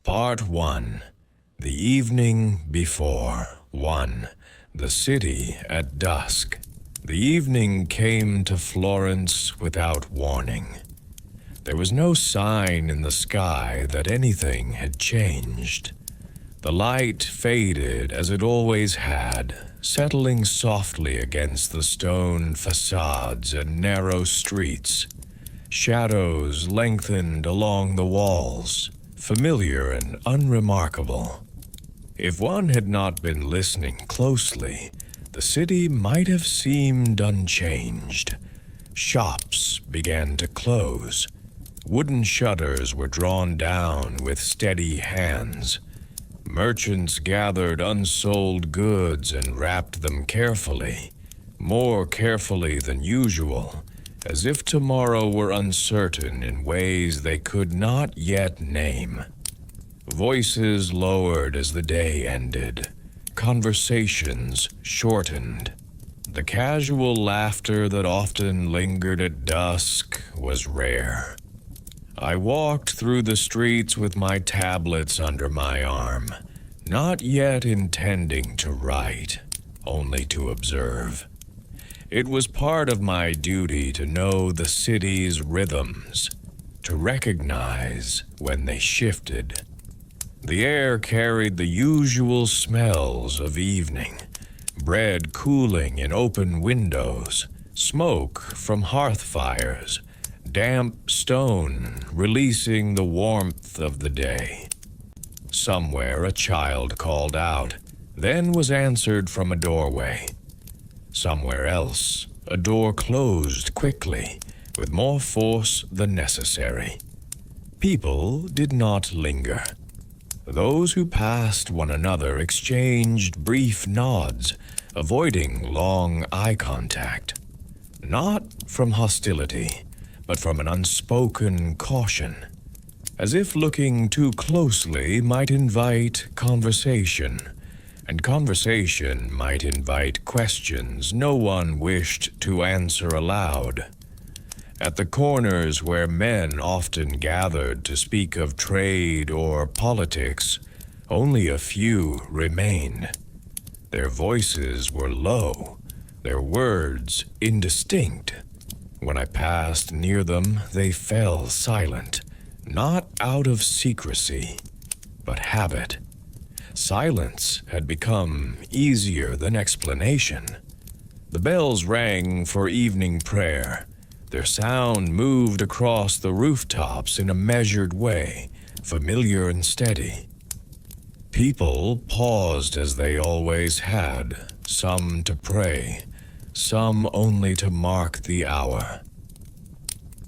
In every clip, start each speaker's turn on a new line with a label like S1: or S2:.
S1: Part 1. The Evening Before. 1. The City at Dusk. The evening came to Florence without warning. There was no sign in the sky that anything had changed. The light faded as it always had, settling softly against the stone facades and narrow streets. Shadows lengthened along the walls, familiar and unremarkable. If one had not been listening closely, the city might have seemed unchanged. Shops began to close. Wooden shutters were drawn down with steady hands. Merchants gathered unsold goods and wrapped them carefully, more carefully than usual, as if tomorrow were uncertain in ways they could not yet name. Voices lowered as the day ended. Conversations shortened. The casual laughter that often lingered at dusk was rare. I walked through the streets with my tablets under my arm, not yet intending to write, only to observe. It was part of my duty to know the city's rhythms, to recognize when they shifted. The air carried the usual smells of evening, bread cooling in open windows, smoke from hearth fires, damp stone releasing the warmth of the day. Somewhere a child called out, then was answered from a doorway. Somewhere else, a door closed quickly, with more force than necessary. People did not linger. Those who passed one another exchanged brief nods, avoiding long eye contact. Not from hostility, but from an unspoken caution, as if looking too closely might invite conversation, and conversation might invite questions no one wished to answer aloud. At the corners where men often gathered to speak of trade or politics, only a few remained. Their voices were low, their words indistinct. When I passed near them, they fell silent, not out of secrecy, but habit. Silence had become easier than explanation. The bells rang for evening prayer. Their sound moved across the rooftops in a measured way, familiar and steady. People paused as they always had, some to pray, some only to mark the hour.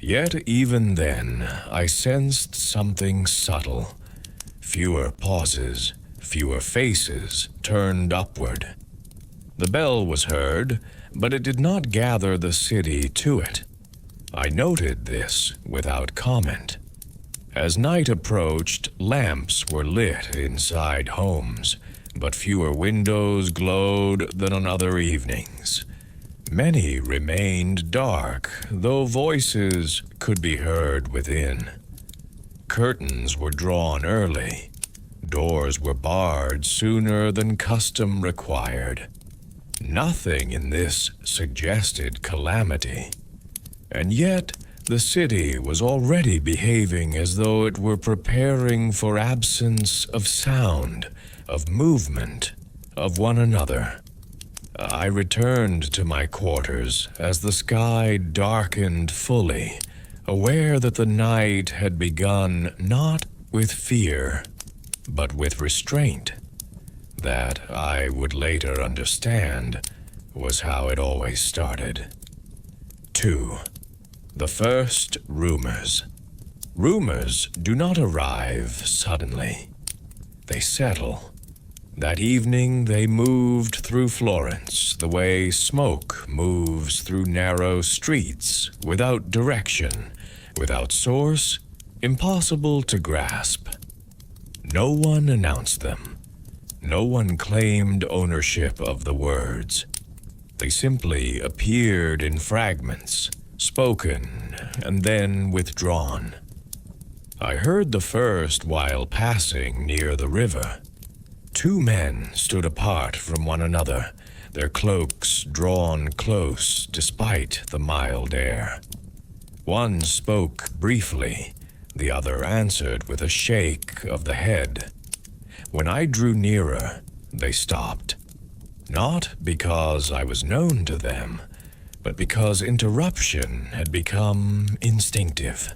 S1: Yet even then, I sensed something subtle. Fewer pauses, fewer faces turned upward. The bell was heard, but it did not gather the city to it. I noted this without comment. As night approached, lamps were lit inside homes, but fewer windows glowed than on other evenings. Many remained dark, though voices could be heard within. Curtains were drawn early. Doors were barred sooner than custom required. Nothing in this suggested calamity. And yet, the city was already behaving as though it were preparing for absence of sound, of movement, of one another. I returned to my quarters as the sky darkened fully, aware that the night had begun not with fear, but with restraint. That, I would later understand, was how it always started. 2. The first rumors. Rumors do not arrive suddenly. They settle. That evening they moved through Florence the way smoke moves through narrow streets, without direction, without source, impossible to grasp. No one announced them. No one claimed ownership of the words. They simply appeared in fragments, spoken and then withdrawn. I heard the first while passing near the river. Two men stood apart from one another, their cloaks drawn close despite the mild air. One spoke briefly, the other answered with a shake of the head. When I drew nearer, they stopped. Not because I was known to them, but because interruption had become instinctive.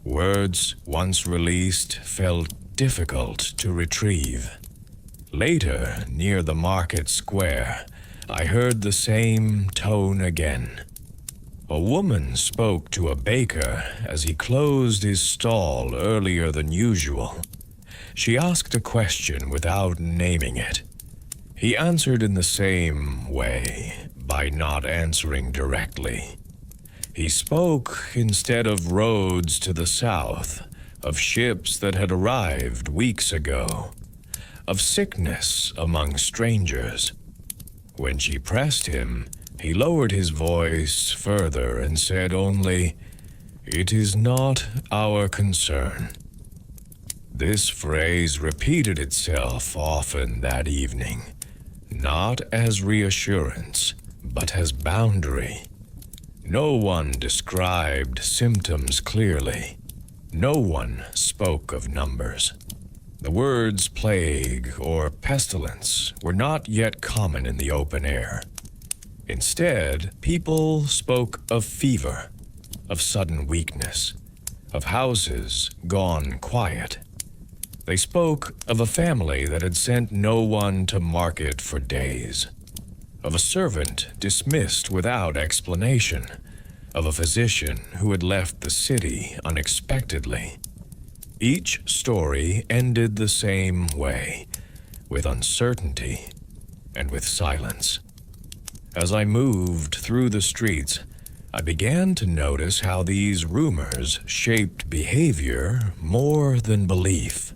S1: Words once released felt difficult to retrieve. Later, near the market square, I heard the same tone again. A woman spoke to a baker as he closed his stall earlier than usual. She asked a question without naming it. He answered in the same way, by not answering directly. He spoke, instead of roads to the south, of ships that had arrived weeks ago, of sickness among strangers. When she pressed him, he lowered his voice further and said only, "It is not our concern." This phrase repeated itself often that evening, not as reassurance, but as boundary. No one described symptoms clearly. No one spoke of numbers. The words plague or pestilence were not yet common in the open air. Instead, people spoke of fever, of sudden weakness, of houses gone quiet. They spoke of a family that had sent no one to market for days, of a servant dismissed without explanation, of a physician who had left the city unexpectedly. Each story ended the same way, with uncertainty and with silence. As I moved through the streets, I began to notice how these rumors shaped behavior more than belief.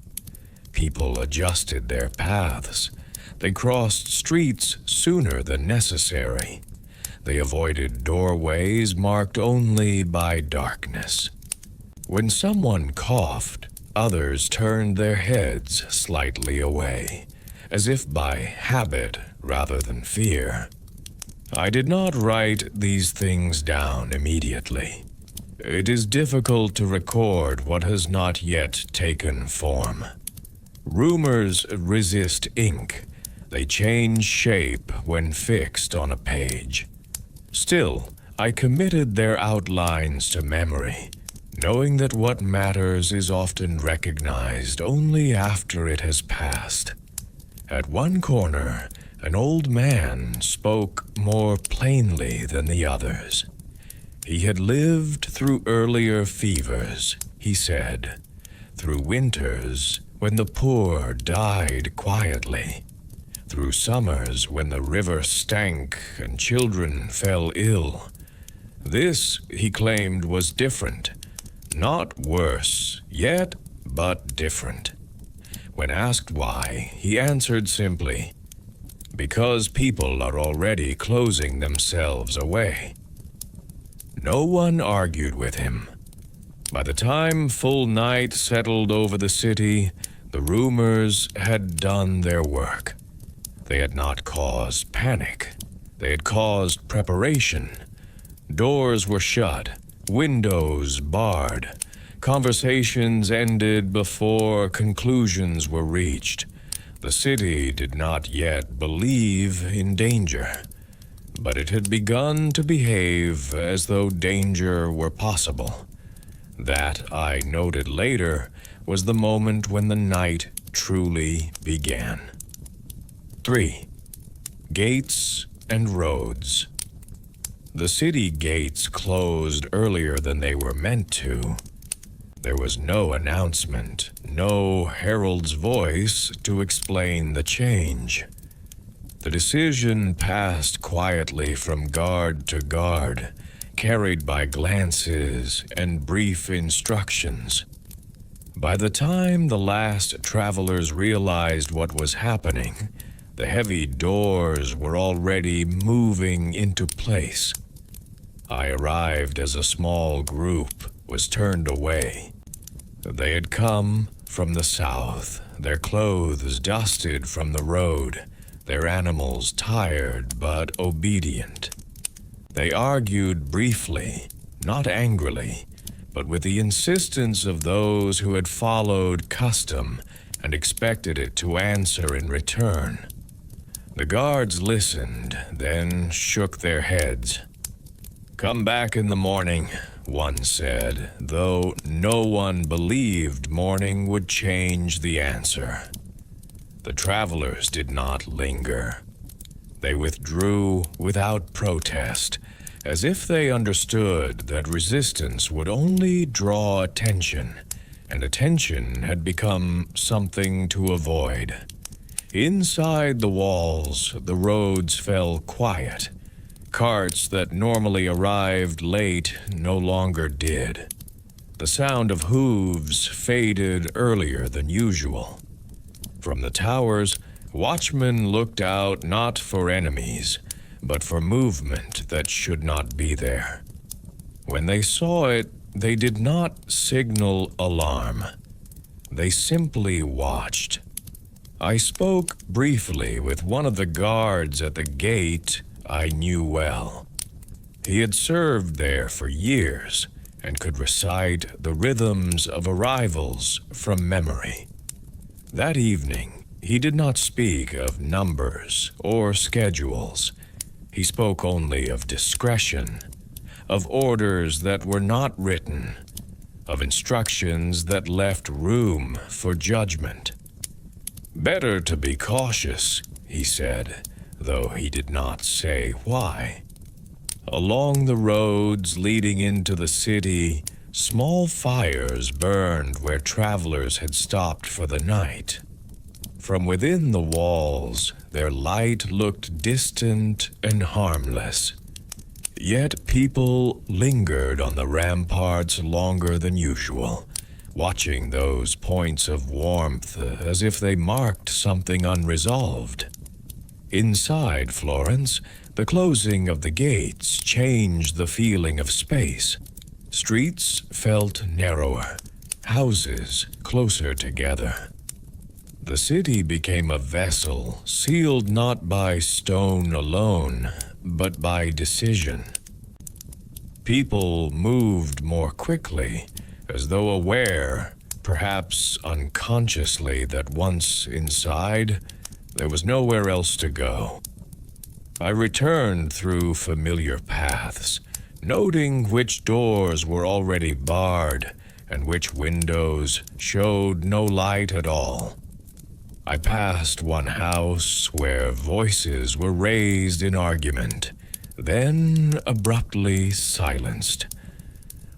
S1: People adjusted their paths. They crossed streets sooner than necessary. They avoided doorways marked only by darkness. When someone coughed, others turned their heads slightly away, as if by habit rather than fear. I did not write these things down immediately. It is difficult to record what has not yet taken form. Rumors resist ink. They change shape when fixed on a page. Still, I committed their outlines to memory, knowing that what matters is often recognized only after it has passed. At one corner, an old man spoke more plainly than the others. He had lived through earlier fevers, he said, through winters when the poor died quietly, through summers when the river stank and children fell ill. This, he claimed, was different. Not worse, yet, but different. When asked why, he answered simply, "Because people are already closing themselves away." No one argued with him. By the time full night settled over the city, the rumors had done their work. They had not caused panic. They had caused preparation. Doors were shut, windows barred. Conversations ended before conclusions were reached. The city did not yet believe in danger, but it had begun to behave as though danger were possible. That, I noted later, was the moment when the night truly began. 3. Gates and roads. The city gates closed earlier than they were meant to. There was no announcement, no herald's voice to explain the change. The decision passed quietly from guard to guard, carried by glances and brief instructions. By the time the last travelers realized what was happening, the heavy doors were already moving into place. I arrived as a small group was turned away. They had come from the south, their clothes dusted from the road, their animals tired but obedient. They argued briefly, not angrily, but with the insistence of those who had followed custom and expected it to answer in return. The guards listened, then shook their heads. "Come back in the morning," one said, though no one believed morning would change the answer. The travelers did not linger. They withdrew without protest, as if they understood that resistance would only draw attention, and attention had become something to avoid. Inside the walls, the roads fell quiet. Carts that normally arrived late no longer did. The sound of hooves faded earlier than usual. From the towers, watchmen looked out not for enemies, but for movement that should not be there. When they saw it, they did not signal alarm. They simply watched. I spoke briefly with one of the guards at the gate I knew well. He had served there for years and could recite the rhythms of arrivals from memory. That evening, he did not speak of numbers or schedules. He spoke only of discretion, of orders that were not written, of instructions that left room for judgment. "Better to be cautious," he said, though he did not say why. Along the roads leading into the city, small fires burned where travelers had stopped for the night. From within the walls, their light looked distant and harmless. Yet people lingered on the ramparts longer than usual, watching those points of warmth as if they marked something unresolved. Inside Florence, the closing of the gates changed the feeling of space. Streets felt narrower, houses closer together. The city became a vessel sealed not by stone alone, but by decision. People moved more quickly, as though aware, perhaps unconsciously, that once inside, there was nowhere else to go. I returned through familiar paths, noting which doors were already barred and which windows showed no light at all. I passed one house where voices were raised in argument, then abruptly silenced.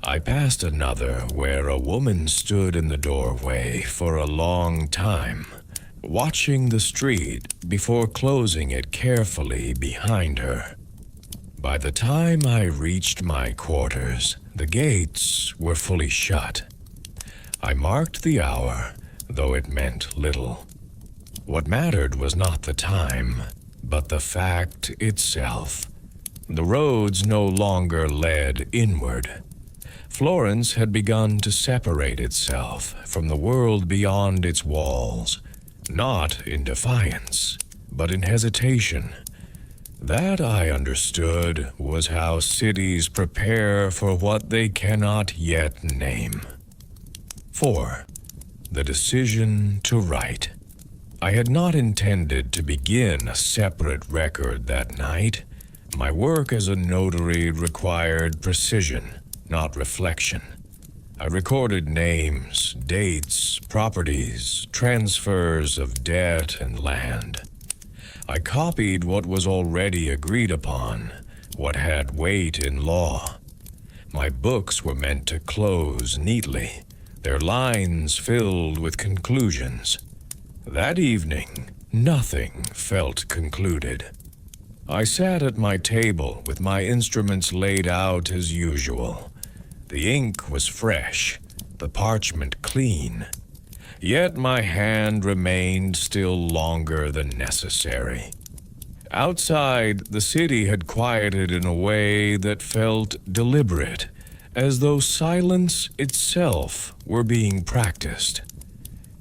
S1: I passed another where a woman stood in the doorway for a long time, watching the street before closing it carefully behind her. By the time I reached my quarters, the gates were fully shut. I marked the hour, though it meant little. What mattered was not the time, but the fact itself. The roads no longer led inward. Florence had begun to separate itself from the world beyond its walls, not in defiance, but in hesitation. That, I understood, was how cities prepare for what they cannot yet name. 4. The decision to write. I had not intended to begin a separate record that night. My work as a notary required precision, not reflection. I recorded names, dates, properties, transfers of debt and land. I copied what was already agreed upon, what had weight in law. My books were meant to close neatly, their lines filled with conclusions. That evening, nothing felt concluded. I sat at my table with my instruments laid out as usual. The ink was fresh, the parchment clean. Yet my hand remained still longer than necessary. Outside, the city had quieted in a way that felt deliberate, as though silence itself were being practiced.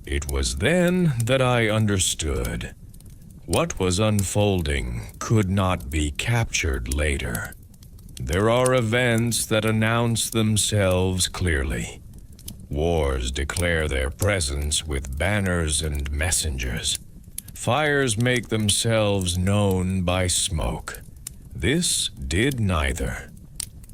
S1: It was then that I understood. What was unfolding could not be captured later. There are events that announce themselves clearly. Wars declare their presence with banners and messengers. Fires make themselves known by smoke. This did neither.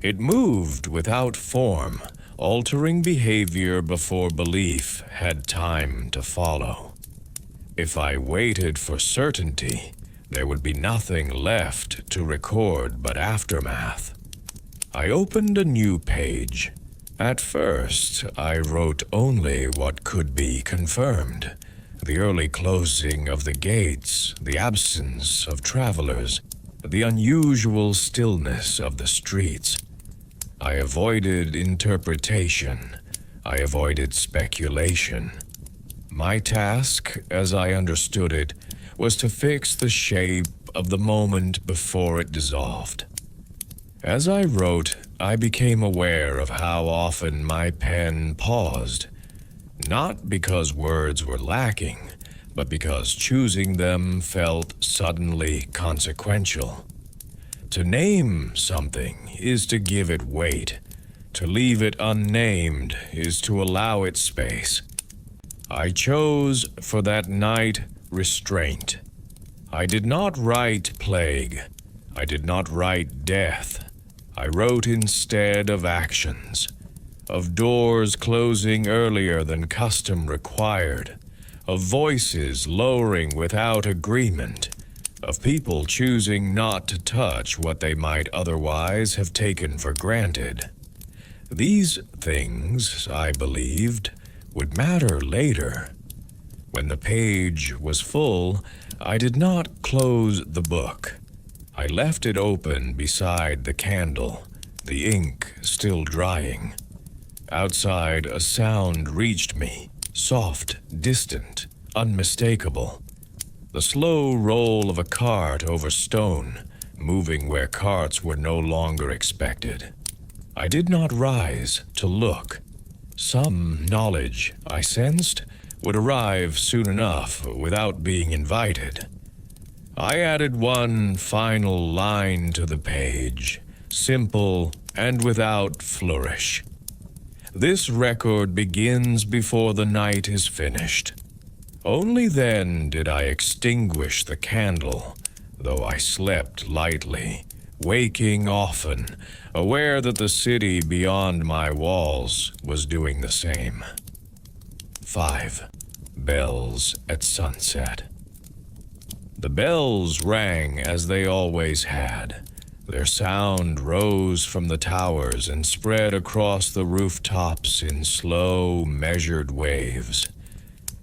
S1: It moved without form, altering behavior before belief had time to follow. If I waited for certainty, there would be nothing left to record but aftermath. I opened a new page. At first, I wrote only what could be confirmed. The early closing of the gates, the absence of travelers, the unusual stillness of the streets. I avoided interpretation. I avoided speculation. My task, as I understood it, was to fix the shape of the moment before it dissolved. As I wrote, I became aware of how often my pen paused, not because words were lacking, but because choosing them felt suddenly consequential. To name something is to give it weight. To leave it unnamed is to allow it space. I chose for that night restraint. I did not write plague. I did not write death. I wrote instead of actions, of doors closing earlier than custom required, of voices lowering without agreement, of people choosing not to touch what they might otherwise have taken for granted. These things, I believed, would matter later. When the page was full, I did not close the book. I left it open beside the candle, the ink still drying. Outside, a sound reached me, soft, distant, unmistakable. The slow roll of a cart over stone, moving where carts were no longer expected. I did not rise to look. Some knowledge, I sensed, would arrive soon enough without being invited. I added one final line to the page, simple and without flourish. This record begins before the night is finished. Only then did I extinguish the candle, though I slept lightly, waking often, aware that the city beyond my walls was doing the same. 5. Bells at sunset. The bells rang as they always had. Their sound rose from the towers and spread across the rooftops in slow, measured waves.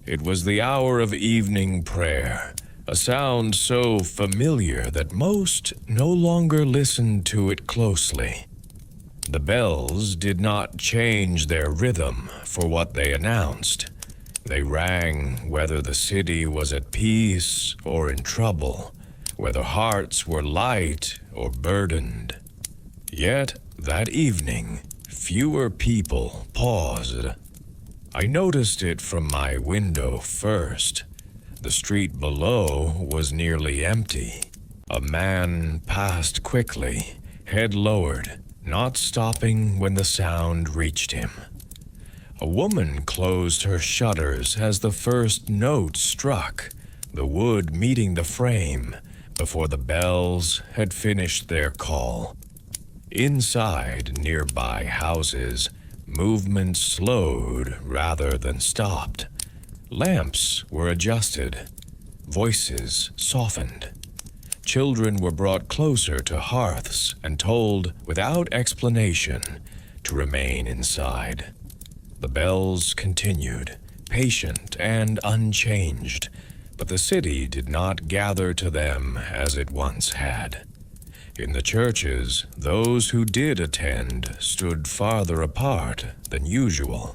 S1: It was the hour of evening prayer, a sound so familiar that most no longer listened to it closely. The bells did not change their rhythm for what they announced. They rang whether the city was at peace or in trouble, whether hearts were light or burdened. Yet, that evening, fewer people paused. I noticed it from my window first. The street below was nearly empty. A man passed quickly, head lowered, not stopping when the sound reached him. A woman closed her shutters as the first note struck, the wood meeting the frame, before the bells had finished their call. Inside nearby houses, movement slowed rather than stopped. Lamps were adjusted. Voices softened. Children were brought closer to hearths and told, without explanation, to remain inside. The bells continued, patient and unchanged, but the city did not gather to them as it once had. In the churches, those who did attend stood farther apart than usual.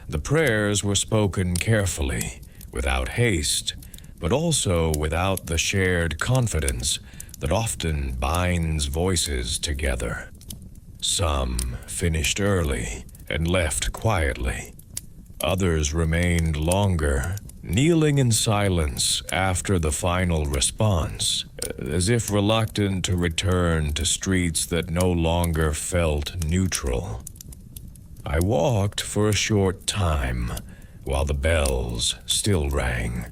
S1: The prayers were spoken carefully, without haste, but also without the shared confidence that often binds voices together. Some finished early and left quietly. Others remained longer, kneeling in silence after the final response, as if reluctant to return to streets that no longer felt neutral. I walked for a short time while the bells still rang.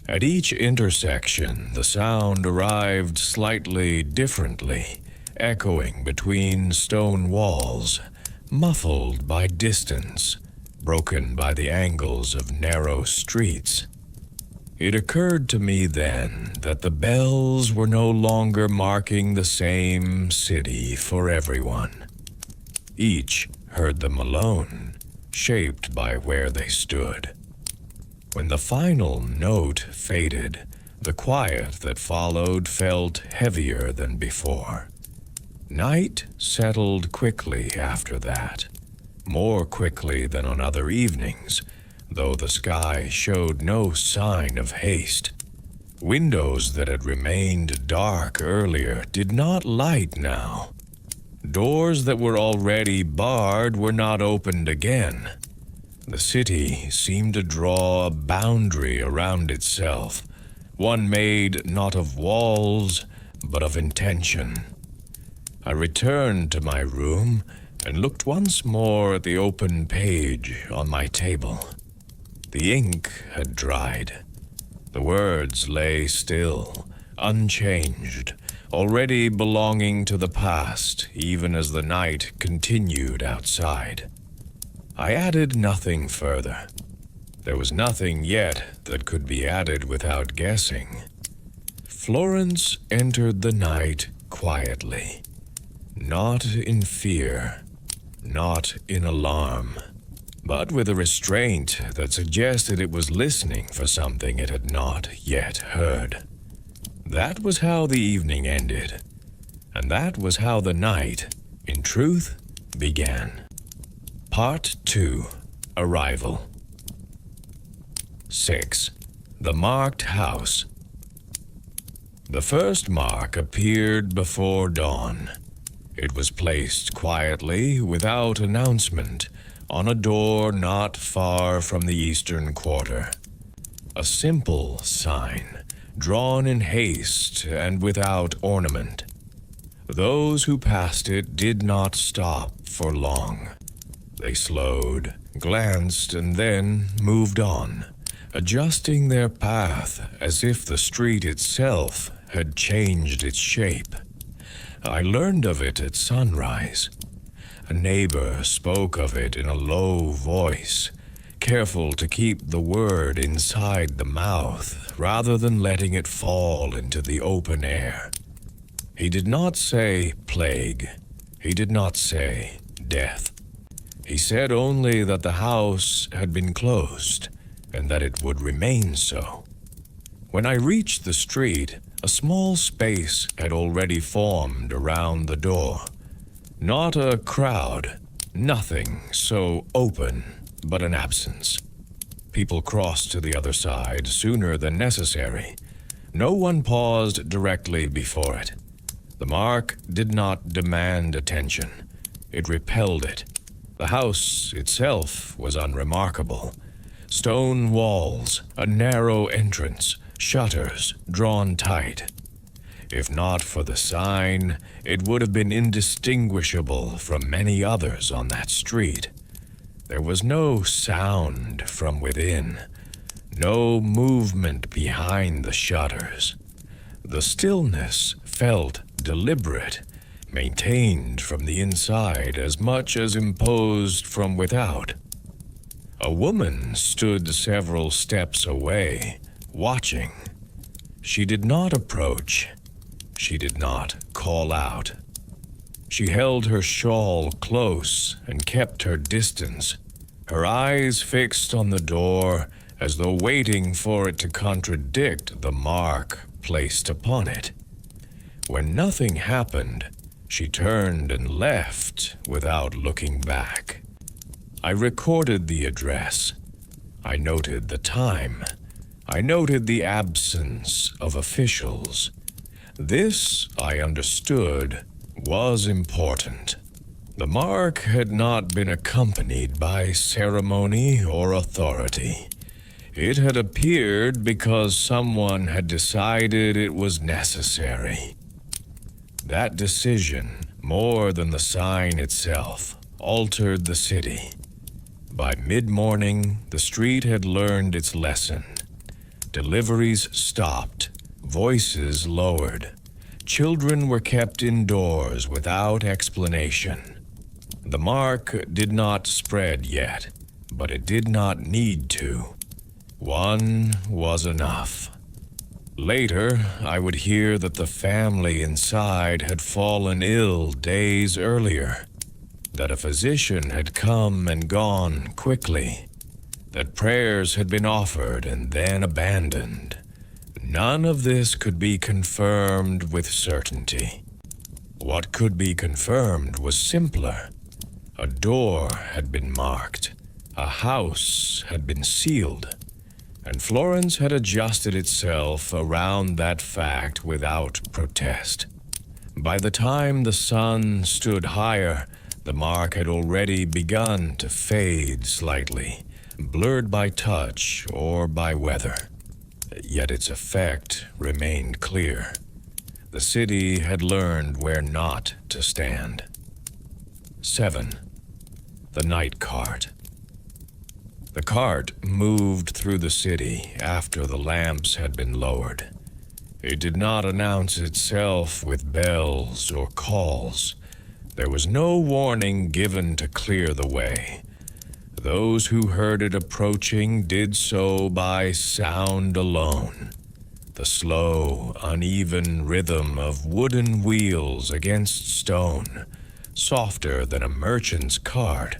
S1: At each intersection, the sound arrived slightly differently, echoing between stone walls, muffled by distance, broken by the angles of narrow streets. It occurred to me then that the bells were no longer marking the same city for everyone. Each heard them alone, shaped by where they stood. When the final note faded, the quiet that followed felt heavier than before. Night settled quickly after that, more quickly than on other evenings, though the sky showed no sign of haste. Windows that had remained dark earlier did not light now. Doors that were already barred were not opened again. The city seemed to draw a boundary around itself, one made not of walls, but of intention. I returned to my room and looked once more at the open page on my table. The ink had dried. The words lay still, unchanged, already belonging to the past, even as the night continued outside. I added nothing further. There was nothing yet that could be added without guessing. Florence entered the night quietly, not in fear, not in alarm, but with a restraint that suggested it was listening for something it had not yet heard. That was how the evening ended, and that was how the night, in truth, began. Part 2. Arrival. 6. The Marked House. The first mark appeared before dawn. It was placed quietly, without announcement, on a door not far from the eastern quarter. A simple sign, drawn in haste and without ornament. Those who passed it did not stop for long. They slowed, glanced, and then moved on, adjusting their path as if the street itself had changed its shape. I learned of it at sunrise. A neighbor spoke of it in a low voice, careful to keep the word inside the mouth rather than letting it fall into the open air. He did not say plague. He did not say death. He said only that the house had been closed and that it would remain so. When I reached the street, a small space had already formed around the door. Not a crowd, nothing so open, but an absence. People crossed to the other side sooner than necessary. No one paused directly before it. The mark did not demand attention. It repelled it. The house itself was unremarkable. Stone walls, a narrow entrance, shutters drawn tight. If not for the sign, it would have been indistinguishable from many others on that street. There was no sound from within, no movement behind the shutters. The stillness felt deliberate, maintained from the inside as much as imposed from without. A woman stood several steps away, watching. She did not approach. She did not call out. She held her shawl close and kept her distance, her eyes fixed on the door as though waiting for it to contradict the mark placed upon it. When nothing happened, she turned and left without looking back. I recorded the address. I noted the time. I noted the absence of officials. This, I understood, was important. The mark had not been accompanied by ceremony or authority. It had appeared because someone had decided it was necessary. That decision, more than the sign itself, altered the city. By mid-morning, the street had learned its lesson. Deliveries stopped, voices lowered. Children were kept indoors without explanation. The mark did not spread yet, but it did not need to. One was enough. Later, I would hear that the family inside had fallen ill days earlier, that a physician had come and gone quickly, that prayers had been offered and then abandoned. None of this could be confirmed with certainty. What could be confirmed was simpler. A door had been marked, a house had been sealed, and Florence had adjusted itself around that fact without protest. By the time the sun stood higher, the mark had already begun to fade slightly, blurred by touch or by weather. Yet its effect remained clear. The city had learned where not to stand. 7. The night cart. The cart moved through the city after the lamps had been lowered. It did not announce itself with bells or calls. There was no warning given to clear the way. Those who heard it approaching did so by sound alone. The slow, uneven rhythm of wooden wheels against stone, softer than a merchant's cart,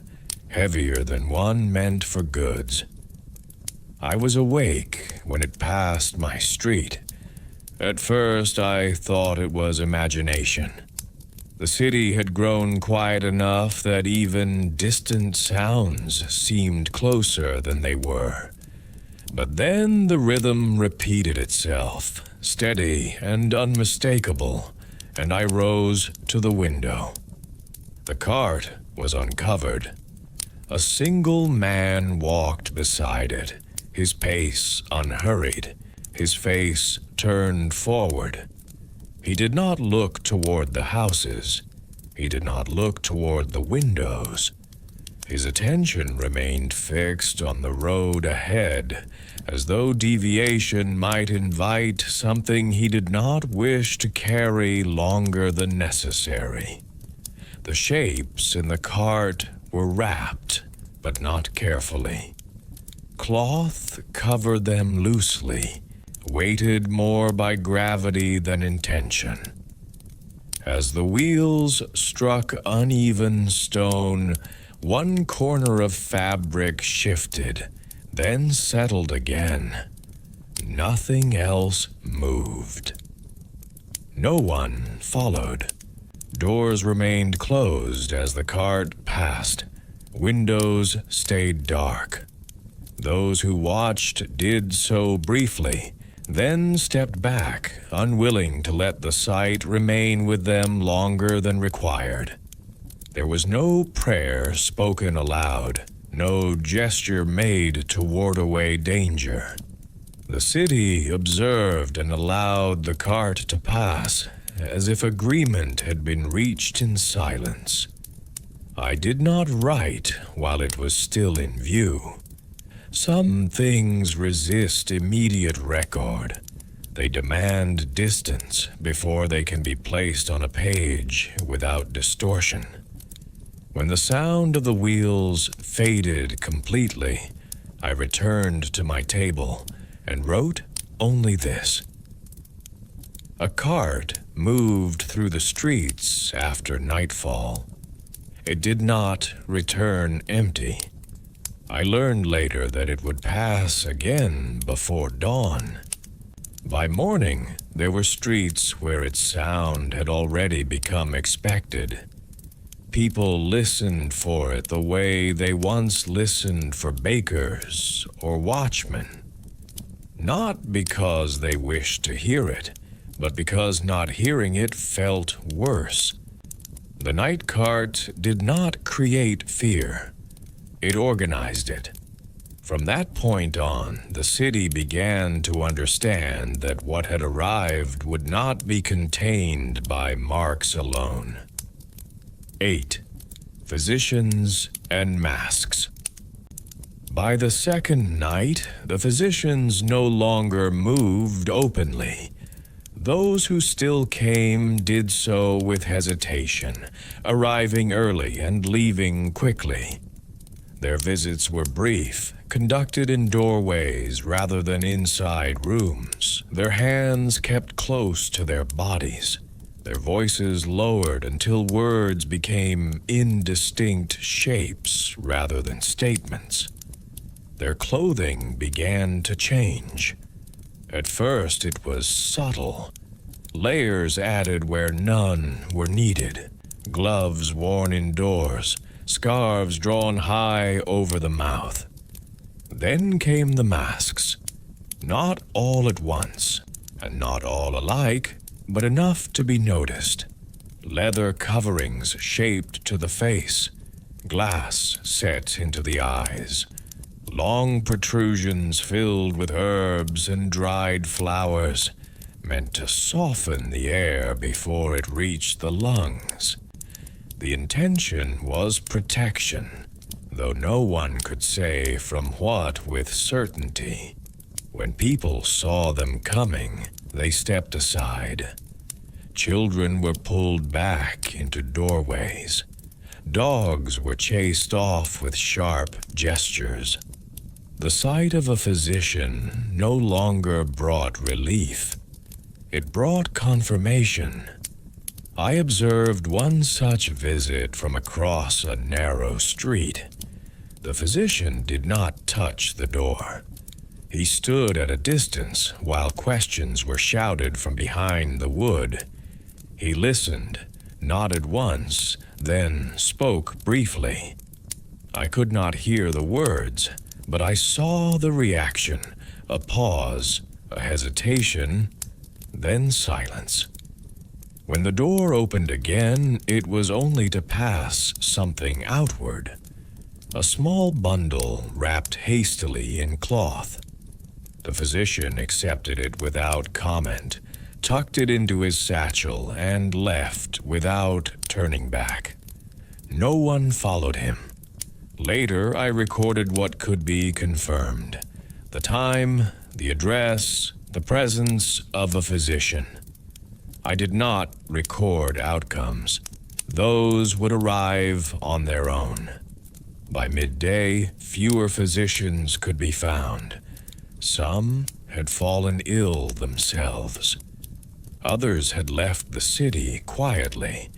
S1: heavier than one meant for goods. I was awake when it passed my street. At first, I thought it was imagination. The city had grown quiet enough that even distant sounds seemed closer than they were. But then the rhythm repeated itself, steady and unmistakable, and I rose to the window. The cart was uncovered. A single man walked beside it, his pace unhurried, his face turned forward. He did not look toward the houses. He did not look toward the windows. His attention remained fixed on the road ahead, as though deviation might invite something he did not wish to carry longer than necessary. The shapes in the cart were wrapped, but not carefully. Cloth covered them loosely, weighted more by gravity than intention. As the wheels struck uneven stone, one corner of fabric shifted, then settled again. Nothing else moved. No one followed. Doors remained closed as the cart passed. Windows stayed dark. Those who watched did so briefly, then stepped back, unwilling to let the sight remain with them longer than required. There was no prayer spoken aloud, no gesture made to ward away danger. The city observed and allowed the cart to pass, as if agreement had been reached in silence. I did not write while it was still in view. Some things resist immediate record. They demand distance before they can be placed on a page without distortion. When the sound of the wheels faded completely, I returned to my table and wrote only this. A cart moved through the streets after nightfall. It did not return empty. I learned later that it would pass again before dawn. By morning, there were streets where its sound had already become expected. People listened for it the way they once listened for bakers or watchmen. Not because they wished to hear it, but because not hearing it felt worse. The night cart did not create fear. It organized it. From that point on, the city began to understand that what had arrived would not be contained by marks alone. 8. Physicians and masks. By the second night, the physicians no longer moved openly. Those who still came did so with hesitation, arriving early and leaving quickly. Their visits were brief, conducted in doorways rather than inside rooms, their hands kept close to their bodies, their voices lowered until words became indistinct shapes rather than statements. Their clothing began to change. At first it was subtle, layers added where none were needed, gloves worn indoors, scarves drawn high over the mouth. Then came the masks, not all at once, and not all alike, but enough to be noticed. Leather coverings shaped to the face, glass set into the eyes, long protrusions filled with herbs and dried flowers, meant to soften the air before it reached the lungs. The intention was protection, though no one could say from what with certainty. When people saw them coming, they stepped aside. Children were pulled back into doorways. Dogs were chased off with sharp gestures. The sight of a physician no longer brought relief. It brought confirmation. I observed one such visit from across a narrow street. The physician did not touch the door. He stood at a distance while questions were shouted from behind the wood. He listened, nodded once, then spoke briefly. I could not hear the words, but I saw the reaction, a pause, a hesitation, then silence. When the door opened again, it was only to pass something outward. A small bundle wrapped hastily in cloth. The physician accepted it without comment, tucked it into his satchel, and left without turning back. No one followed him. Later, I recorded what could be confirmed: the time, the address, the presence of a physician. I did not record outcomes. Those would arrive on their own. By midday, fewer physicians could be found. Some had fallen ill themselves. Others had left the city quietly,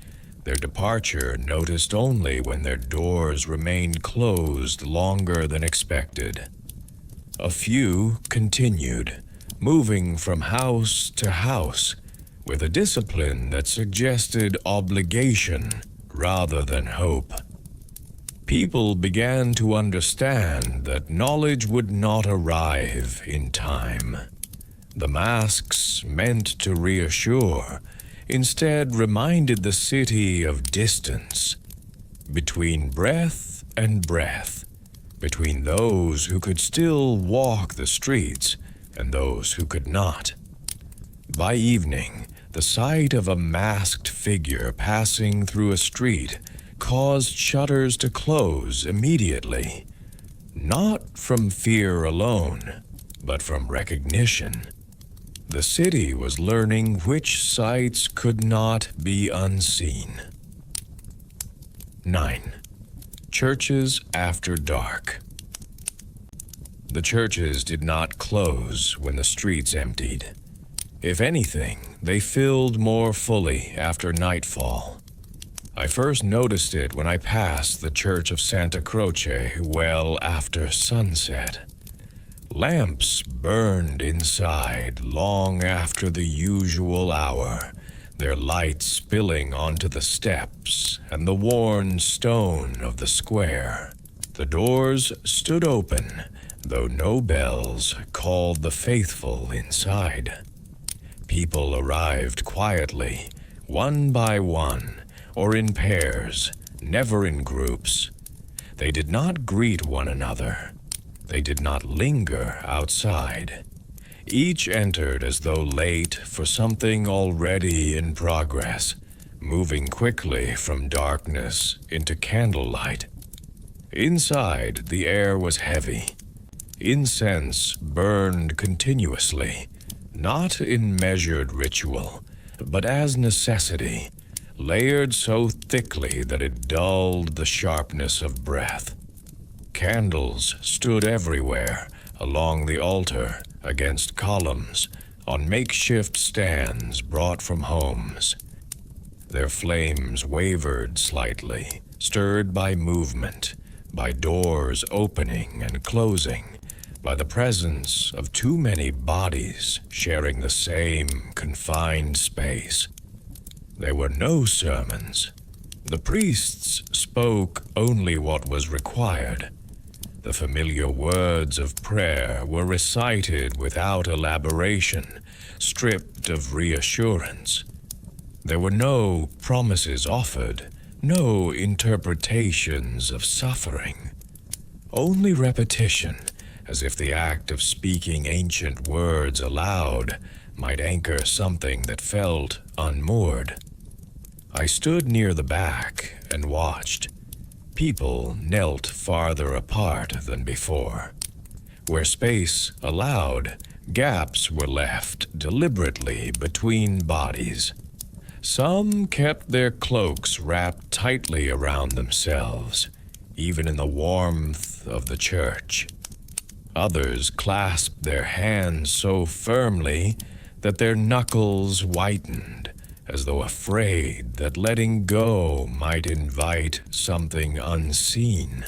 S1: their departure noticed only when their doors remained closed longer than expected. A few continued, moving from house to house, with a discipline that suggested obligation rather than hope. People began to understand that knowledge would not arrive in time. The masks, meant to reassure, instead reminded the city of distance, between breath and breath, between those who could still walk the streets and those who could not. By evening, the sight of a masked figure passing through a street caused shutters to close immediately, not from fear alone, but from recognition. The city was learning which sights could not be unseen. 9. Churches after dark. The churches did not close when the streets emptied. If anything, they filled more fully after nightfall. I first noticed it when I passed the Church of Santa Croce well after sunset. Lamps burned inside long after the usual hour, their light spilling onto the steps and the worn stone of the square. The doors stood open, though no bells called the faithful inside. People arrived quietly, one by one, or in pairs, never in groups. They did not greet one another. They did not linger outside. Each entered as though late for something already in progress, moving quickly from darkness into candlelight. Inside, the air was heavy. Incense burned continuously, not in measured ritual, but as necessity, layered so thickly that it dulled the sharpness of breath. Candles stood everywhere, along the altar, against columns, on makeshift stands brought from homes. Their flames wavered slightly, stirred by movement, by doors opening and closing, by the presence of too many bodies sharing the same confined space. There were no sermons. The priests spoke only what was required. The familiar words of prayer were recited without elaboration, stripped of reassurance. There were no promises offered, no interpretations of suffering. Only repetition, as if the act of speaking ancient words aloud might anchor something that felt unmoored. I stood near the back and watched. People knelt farther apart than before. Where space allowed, gaps were left deliberately between bodies. Some kept their cloaks wrapped tightly around themselves, even in the warmth of the church. Others clasped their hands so firmly that their knuckles whitened, as though afraid that letting go might invite something unseen.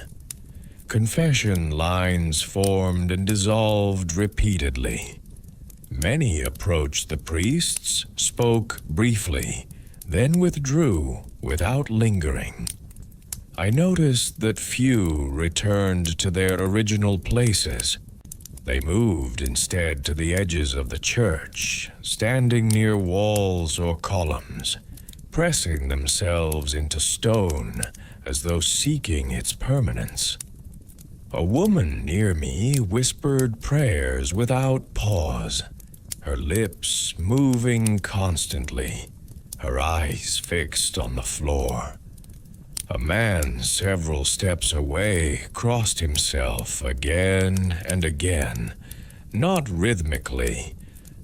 S1: Confession lines formed and dissolved repeatedly. Many approached the priests, spoke briefly, then withdrew without lingering. I noticed that few returned to their original places. They moved instead to the edges of the church, standing near walls or columns, pressing themselves into stone as though seeking its permanence. A woman near me whispered prayers without pause, her lips moving constantly, her eyes fixed on the floor. A man several steps away crossed himself again and again, not rhythmically,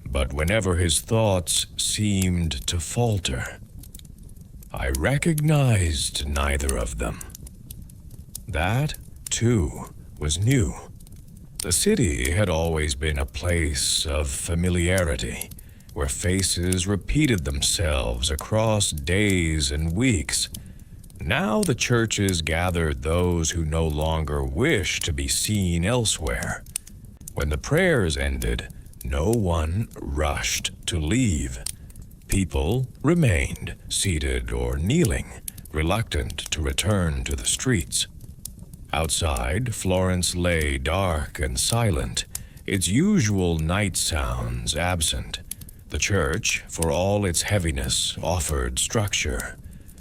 S1: but whenever his thoughts seemed to falter. I recognized neither of them. That, too, was new. The city had always been a place of familiarity, where faces repeated themselves across days and weeks. Now the churches gathered those who no longer wished to be seen elsewhere. When the prayers ended, no one rushed to leave. People remained seated or kneeling, reluctant to return to the streets. Outside, Florence lay dark and silent, its usual night sounds absent. The church, for all its heaviness, offered structure.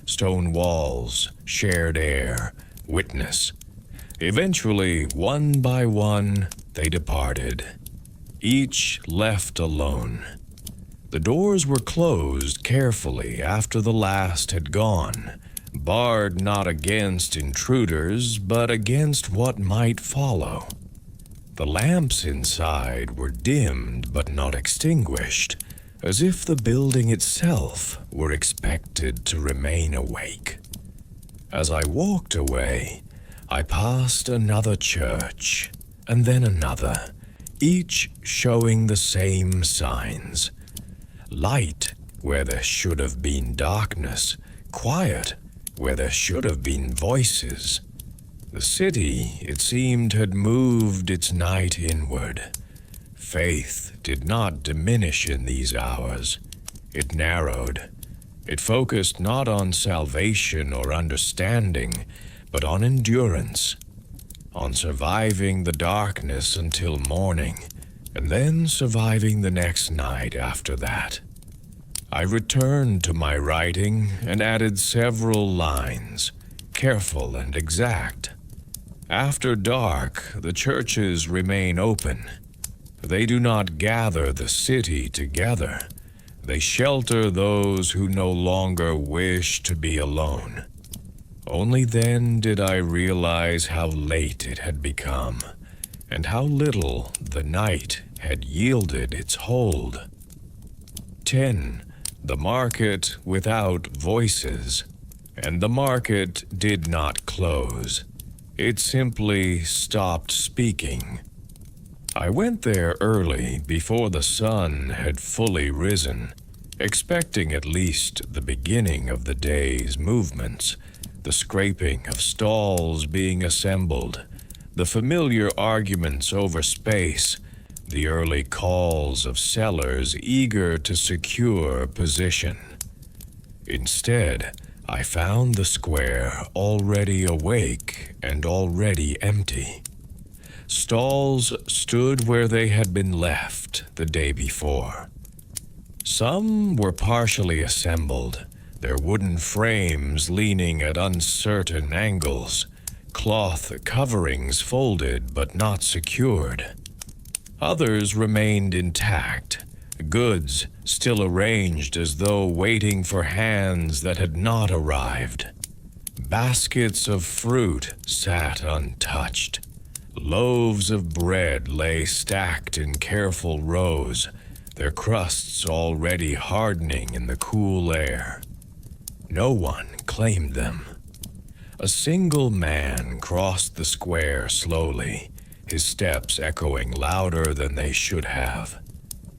S1: Stone walls, shared air, witness. Eventually, one by one, they departed, each left alone. The doors were closed carefully after the last had gone, barred not against intruders, but against what might follow. The lamps inside were dimmed but not extinguished, as if the building itself were expected to remain awake. As I walked away, I passed another church, and then another, each showing the same signs. Light where there should have been darkness, quiet where there should have been voices. The city, it seemed, had moved its night inward. Faith did not diminish in these hours. It narrowed. It focused not on salvation or understanding, but on endurance, on surviving the darkness until morning, and then surviving the next night after that. I returned to my writing and added several lines, careful and exact. After dark, the churches remain open. They do not gather the city together. They shelter those who no longer wish to be alone. Only then did I realize how late it had become, and how little the night had yielded its hold. 10. The market without voices. And the market did not close. It simply stopped speaking. I went there early before the sun had fully risen, expecting at least the beginning of the day's movements, the scraping of stalls being assembled, the familiar arguments over space, the early calls of sellers eager to secure position. Instead, I found the square already awake and already empty. Stalls stood where they had been left the day before. Some were partially assembled, their wooden frames leaning at uncertain angles, cloth coverings folded but not secured. Others remained intact, goods still arranged as though waiting for hands that had not arrived. Baskets of fruit sat untouched. Loaves of bread lay stacked in careful rows, their crusts already hardening in the cool air. No one claimed them. A single man crossed the square slowly, his steps echoing louder than they should have.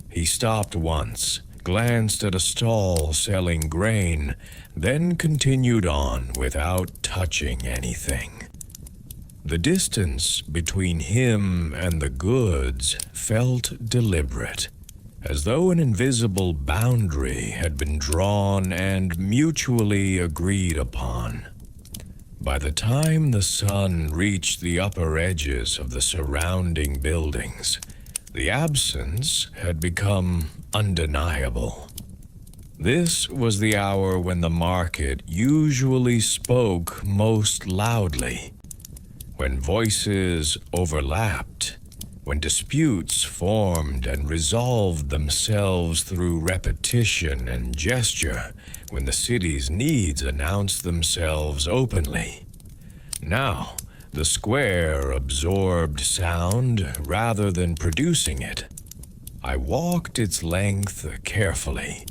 S1: He stopped once, glanced at a stall selling grain, then continued on without touching anything. The distance between him and the goods felt deliberate, as though an invisible boundary had been drawn and mutually agreed upon. By the time the sun reached the upper edges of the surrounding buildings, the absence had become undeniable. This was the hour when the market usually spoke most loudly, when voices overlapped, when disputes formed and resolved themselves through repetition and gesture, when the city's needs announced themselves openly. Now, the square absorbed sound rather than producing it. I walked its length carefully.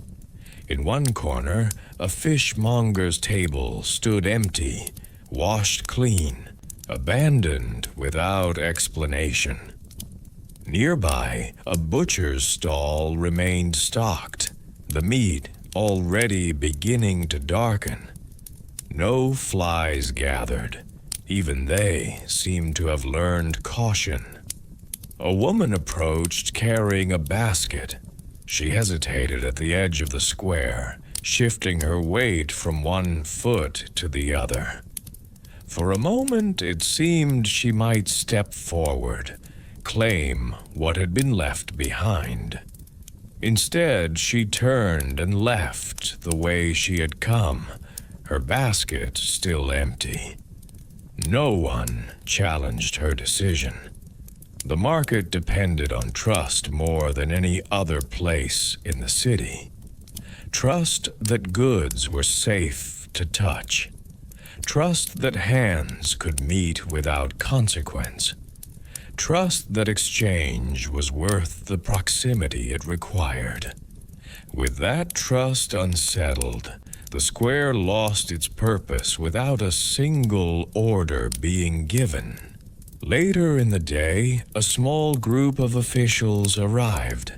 S1: In one corner, a fishmonger's table stood empty, washed clean, abandoned without explanation. Nearby, a butcher's stall remained stocked, the meat already beginning to darken. No flies gathered. Even they seemed to have learned caution. A woman approached carrying a basket. She hesitated at the edge of the square, shifting her weight from one foot to the other. For a moment it seemed she might step forward, claim what had been left behind. Instead, she turned and left the way she had come, her basket still empty. No one challenged her decision. The market depended on trust more than any other place in the city. Trust that goods were safe to touch. Trust that hands could meet without consequence. Trust that exchange was worth the proximity it required. With that trust unsettled, the square lost its purpose without a single order being given. Later in the day, a small group of officials arrived.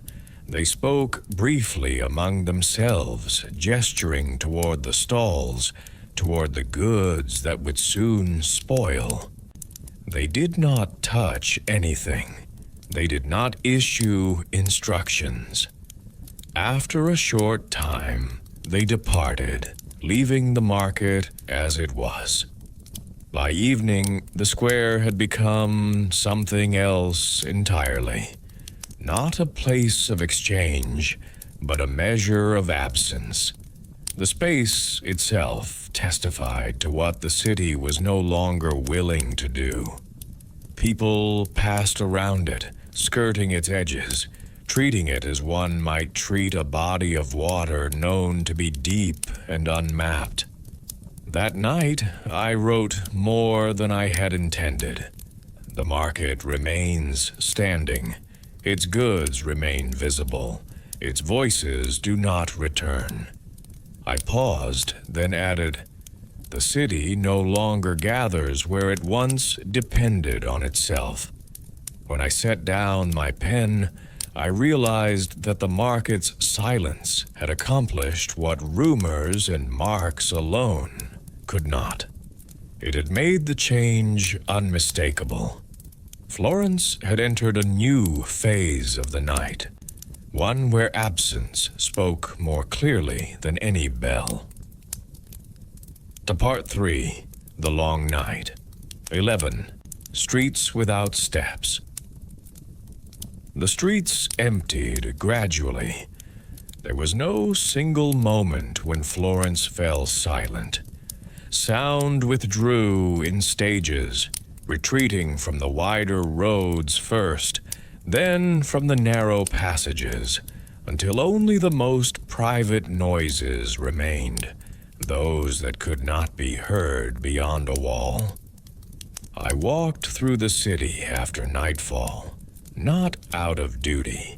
S1: They spoke briefly among themselves, gesturing toward the stalls, toward the goods that would soon spoil. They did not touch anything. They did not issue instructions. After a short time, they departed, leaving the market as it was. By evening, the square had become something else entirely. Not a place of exchange, but a measure of absence. The space itself testified to what the city was no longer willing to do. People passed around it, skirting its edges, treating it as one might treat a body of water known to be deep and unmapped. That night, I wrote more than I had intended. The market remains standing. Its goods remain visible. Its voices do not return. I paused, then added, "The city no longer gathers where it once depended on itself." When I set down my pen, I realized that the market's silence had accomplished what rumors and marks alone could not. It had made the change unmistakable. Florence had entered a new phase of the night, one where absence spoke more clearly than any bell. To Part 3, The Long Night. 11. Streets Without Steps. The streets emptied gradually. There was no single moment when Florence fell silent. Sound withdrew in stages, retreating from the wider roads first, then from the narrow passages, until only the most private noises remained, those that could not be heard beyond a wall. I walked through the city after nightfall, not out of duty,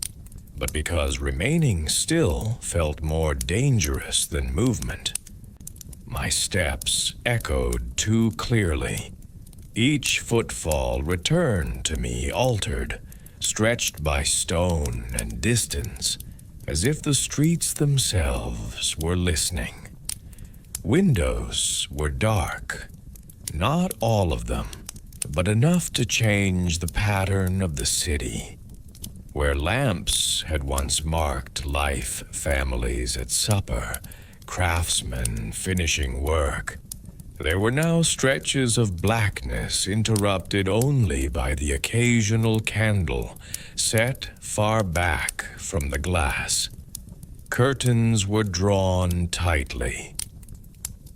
S1: but because remaining still felt more dangerous than movement. My steps echoed too clearly. Each footfall returned to me altered, stretched by stone and distance, as if the streets themselves were listening. Windows were dark, not all of them, but enough to change the pattern of the city. Where lamps had once marked life, families at supper, craftsmen finishing work, there were now stretches of blackness interrupted only by the occasional candle set far back from the glass. Curtains were drawn tightly.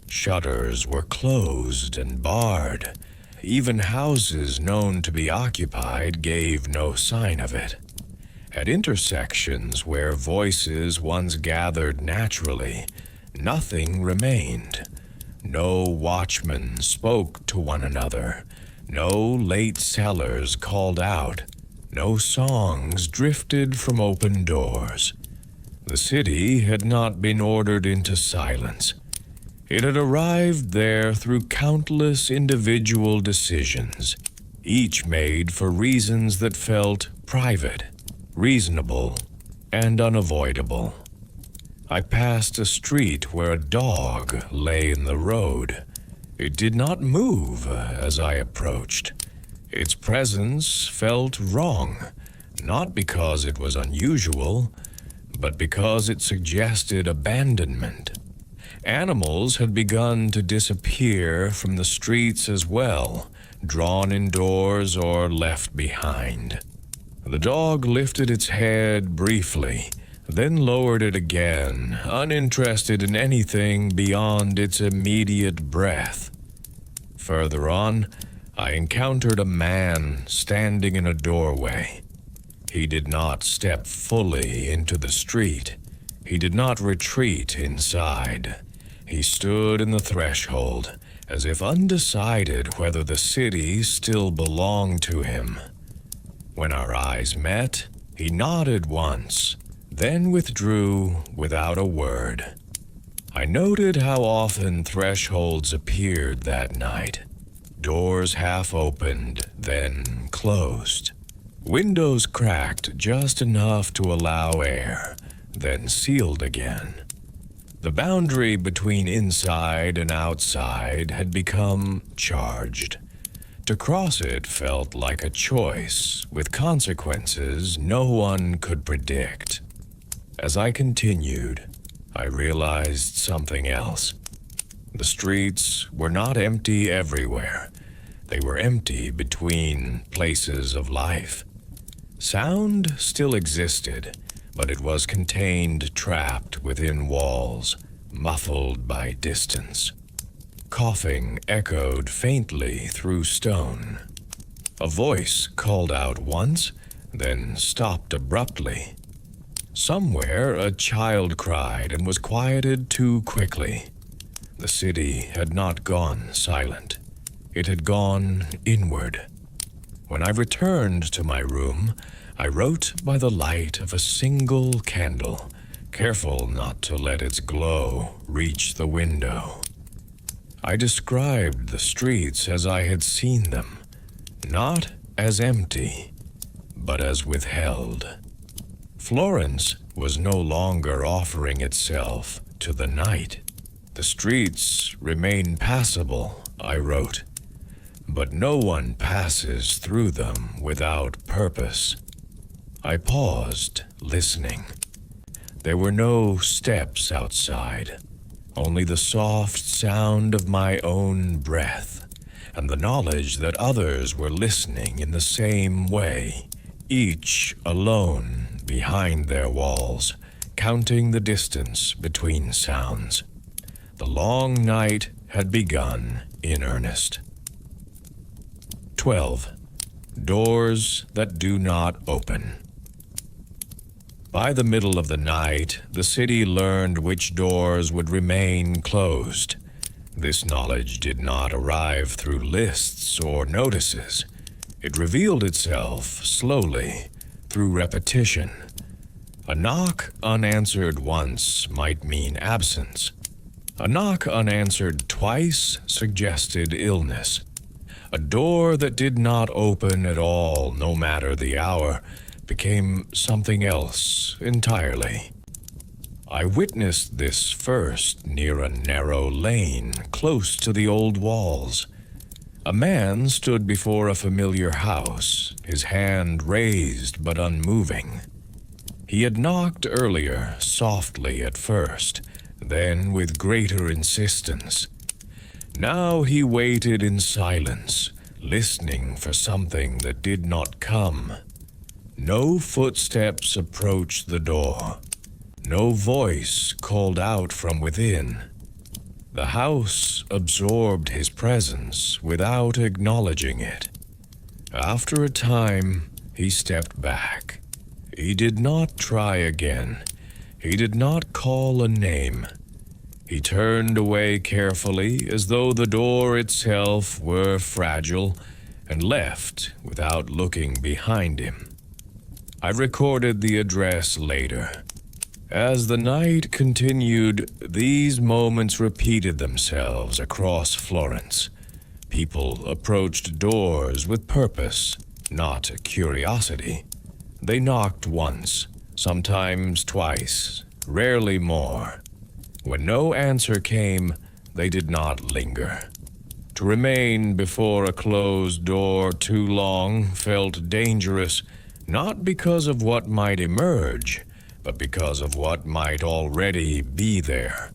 S1: Shutters were closed and barred. Even houses known to be occupied gave no sign of it. At intersections where voices once gathered naturally, nothing remained. No watchmen spoke to one another. No late sellers called out. No songs drifted from open doors. The city had not been ordered into silence. It had arrived there through countless individual decisions, each made for reasons that felt private, reasonable, and unavoidable. I passed a street where a dog lay in the road. It did not move as I approached. Its presence felt wrong, not because it was unusual, but because it suggested abandonment. Animals had begun to disappear from the streets as well, drawn indoors or left behind. The dog lifted its head briefly, then lowered it again, uninterested in anything beyond its immediate breath. Further on, I encountered a man standing in a doorway. He did not step fully into the street. He did not retreat inside. He stood in the threshold, as if undecided whether the city still belonged to him. When our eyes met, he nodded once, then withdrew without a word. I noted how often thresholds appeared that night. Doors half opened, then closed. Windows cracked just enough to allow air, then sealed again. The boundary between inside and outside had become charged. To cross it felt like a choice, with consequences no one could predict. As I continued, I realized something else. The streets were not empty everywhere. They were empty between places of life. Sound still existed, but it was contained, trapped within walls, muffled by distance. Coughing echoed faintly through stone. A voice called out once, then stopped abruptly. Somewhere a child cried and was quieted too quickly. The city had not gone silent. It had gone inward. When I returned to my room, I wrote by the light of a single candle, careful not to let its glow reach the window. I described the streets as I had seen them, not as empty, but as withheld. Florence was no longer offering itself to the night. The streets remain passable, I wrote, but no one passes through them without purpose. I paused, listening. There were no steps outside, only the soft sound of my own breath, and the knowledge that others were listening in the same way, each alone behind their walls, counting the distance between sounds. The long night had begun in earnest. 12. Doors that do not open. By the middle of the night, the city learned which doors would remain closed. This knowledge did not arrive through lists or notices. It revealed itself slowly, through repetition. A knock unanswered once might mean absence. A knock unanswered twice suggested illness. A door that did not open at all, no matter the hour, became something else entirely. I witnessed this first near a narrow lane close to the old walls. A man stood before a familiar house, his hand raised but unmoving. He had knocked earlier, softly at first, then with greater insistence. Now he waited in silence, listening for something that did not come. No footsteps approached the door. No voice called out from within. The house absorbed his presence without acknowledging it. After a time, he stepped back. He did not try again. He did not call a name. He turned away carefully, as though the door itself were fragile, and left without looking behind him. I recorded the address later. As the night continued, these moments repeated themselves across Florence. People approached doors with purpose, not curiosity. They knocked once, sometimes twice, rarely more. When no answer came, they did not linger. To remain before a closed door too long felt dangerous, not because of what might emerge, but because of what might already be there.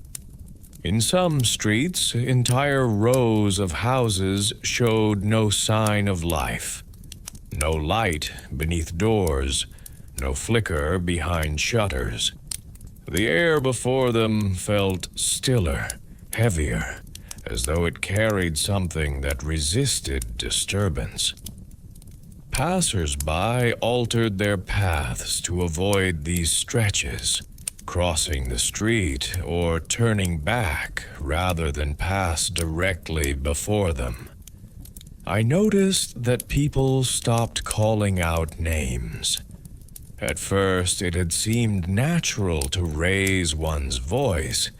S1: In some streets, entire rows of houses showed no sign of life. No light beneath doors, no flicker behind shutters. The air before them felt stiller, heavier, as though it carried something that resisted disturbance. Passers-by altered their paths to avoid these stretches, crossing the street or turning back rather than pass directly before them. I noticed that people stopped calling out names. At first, it had seemed natural to raise one's voice,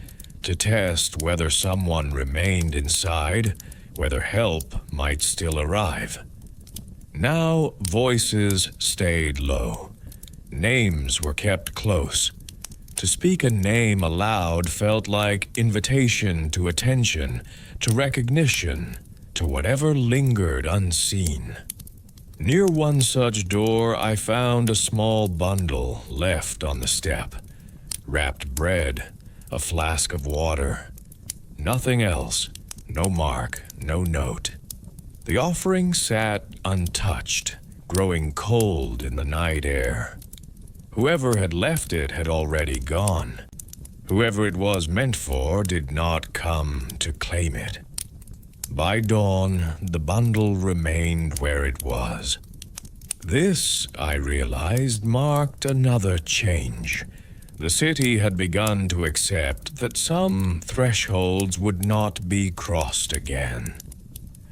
S1: to test whether someone remained inside, whether help might still arrive. Now, voices stayed low. Names were kept close. To speak a name aloud felt like invitation to attention, to recognition, to whatever lingered unseen. Near one such door, I found a small bundle left on the step. Wrapped bread, a flask of water. Nothing else. No mark, no note. The offering sat untouched, growing cold in the night air. Whoever had left it had already gone. Whoever it was meant for did not come to claim it. By dawn, the bundle remained where it was. This, I realized, marked another change. The city had begun to accept that some thresholds would not be crossed again,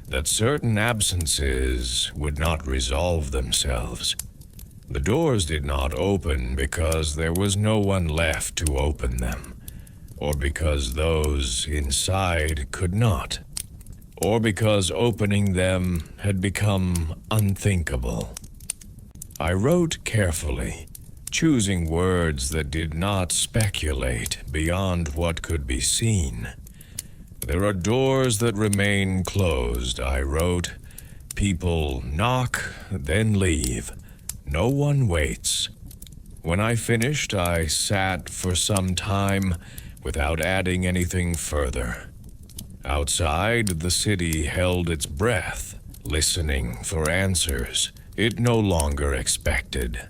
S1: that certain absences would not resolve themselves. The doors did not open because there was no one left to open them, or because those inside could not, or because opening them had become unthinkable. I wrote carefully, choosing words that did not speculate beyond what could be seen. There are doors that remain closed, I wrote. People knock, then leave. No one waits. When I finished, I sat for some time without adding anything further. Outside, the city held its breath, listening for answers it no longer expected.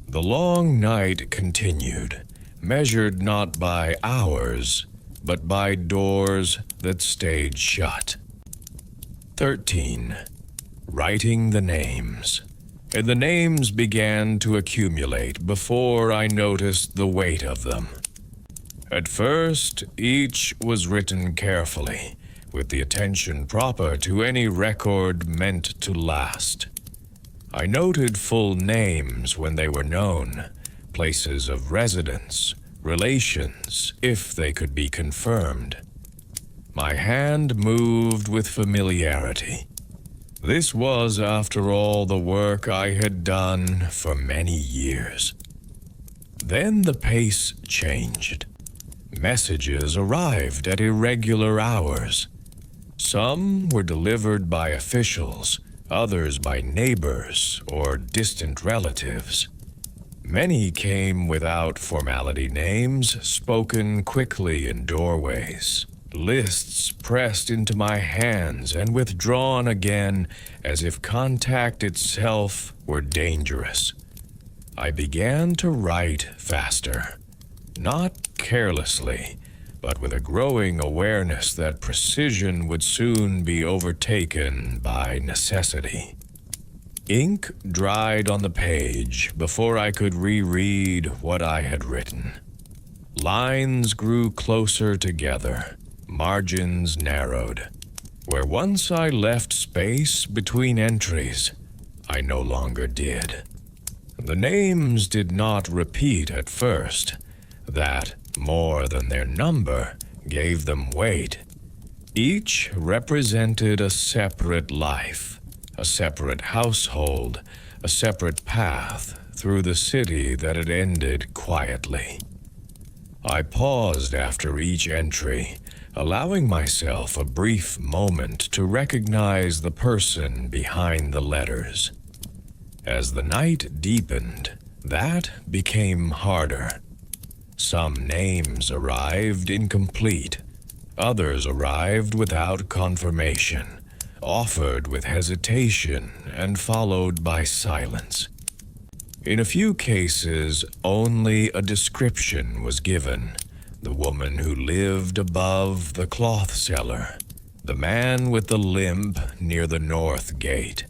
S1: The long night continued, measured not by hours, but by doors that stayed shut. 13. Writing the names. And the names began to accumulate before I noticed the weight of them. At first, each was written carefully, with the attention proper to any record meant to last. I noted full names when they were known, places of residence, relations, if they could be confirmed. My hand moved with familiarity. This was, after all, the work I had done for many years. Then the pace changed. Messages arrived at irregular hours. Some were delivered by officials, others by neighbors or distant relatives. Many came without formality names, spoken quickly in doorways. Lists pressed into my hands and withdrawn again as if contact itself were dangerous. I began to write faster, not carelessly, but with a growing awareness that precision would soon be overtaken by necessity. Ink dried on the page before I could reread what I had written. Lines grew closer together, margins narrowed. Where once I left space between entries, I no longer did. The names did not repeat at first. That, more than their number, gave them weight. Each represented a separate life, a separate household, a separate path through the city that had ended quietly. I paused after each entry, allowing myself a brief moment to recognize the person behind the letters. As the night deepened, that became harder. Some names arrived incomplete. Others arrived without confirmation, offered with hesitation, and followed by silence. In a few cases, only a description was given. The woman who lived above the cloth cellar. The man with the limp near the north gate.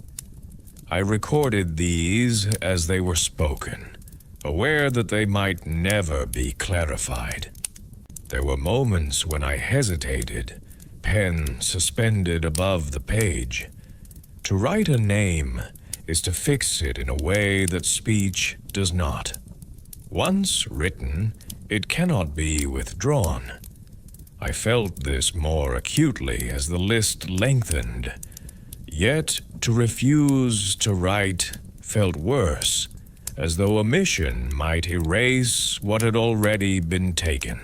S1: I recorded these as they were spoken, aware that they might never be clarified. There were moments when I hesitated, pen suspended above the page. To write a name is to fix it in a way that speech does not. Once written, it cannot be withdrawn. I felt this more acutely as the list lengthened. Yet to refuse to write felt worse, as though omission might erase what had already been taken.